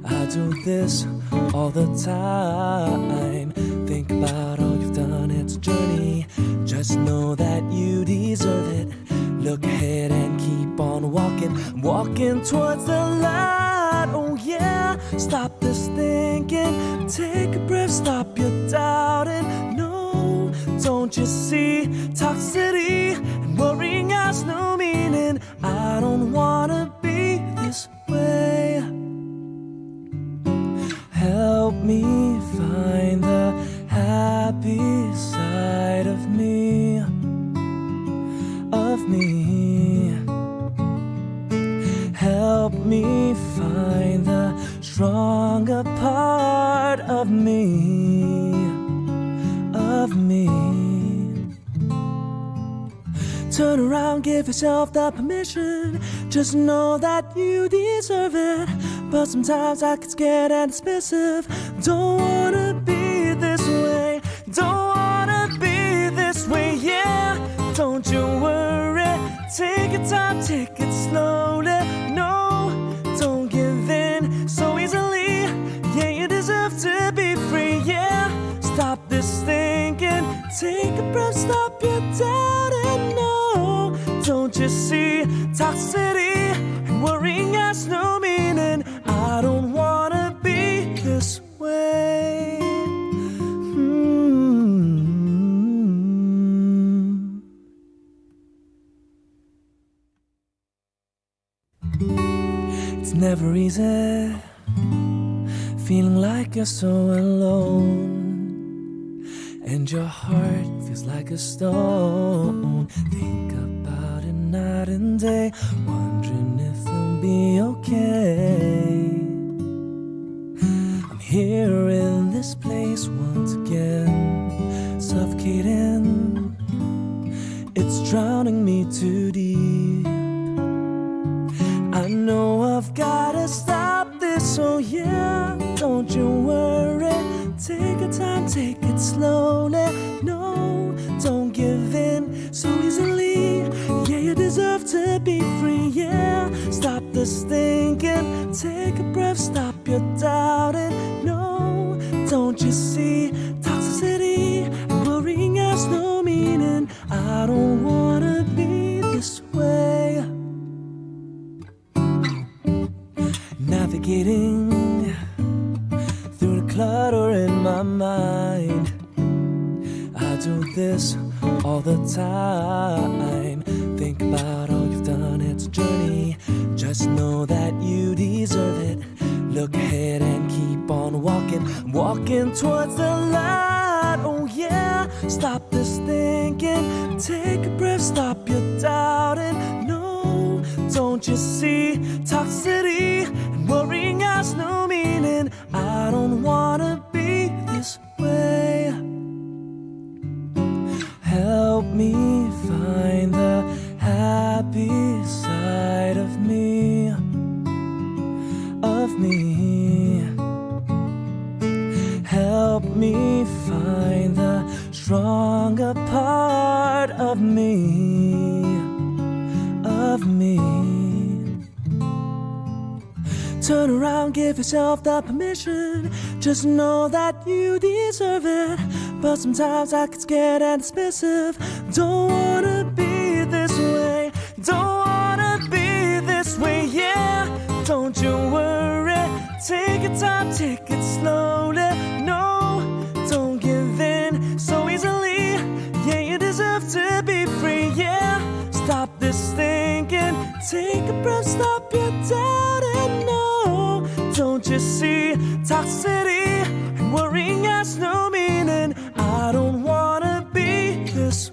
I do this all the time. Think about all you've done, it's a journey. Just know that you deserve it. Look ahead and keep on walking, walking towards the light. Oh yeah, stop this thinking, take a breath, stop your doubting. No, don't you see toxicity and worrying has no meaning. I don't wanna be this way. Help me find the happy side of me, of me. Help me find the stronger part of me, of me. Turn around, give yourself the permission. Just know that you deserve it. But sometimes I get scared and dismissive. Don't wanna be this way. Don't wanna be this way, yeah. Don't you worry. Take your time, take it slowly. No, don't give in so easily. Yeah, you deserve to be free, yeah. Stop this thinking. Take a breath, stop your doubting. No, don't you see toxicity and worrying has no meaning. I don't wanna be this way. It's never easy feeling like you're so alone, and your heart feels like a stone. Think about it night and day, wondering if you'll be okay. I'm here in this place once again, suffocating. It's drowning me too deep. I know I've gotta stop this, so yeah, don't you worry. Take your time, take it slowly. No, don't give in so easily. Yeah, you deserve to be free, yeah. Stop this thinking, take a breath, stop your doubting. No, don't you see toxicity and worrying has no meaning. I don't wanna be this way. Navigating through the clutter in my mind. I do this all the time. Think about all you've done, it's a journey. Just know that you deserve it. Look ahead and keep on walking, walking towards the light. Oh yeah, stop this thinking, take a breath, stop your doubting. No, don't you see toxicity and worrying has no meaning. I don't wanna be this way. Help me find the happy side of me, of me. Help me find the stronger part of me, of me. Turn around, give yourself the permission. Just know that you deserve it. But sometimes I get scared and dismissive. Don't wanna be this way. Don't wanna be this way, yeah. Don't you worry. Take your time, take it slowly. No, don't give in so easily. Yeah, you deserve to be free, yeah. Stop this thinking, take a breath, stop your doubting. No, don't you see toxicity and worrying has no meaning. I don't wanna be this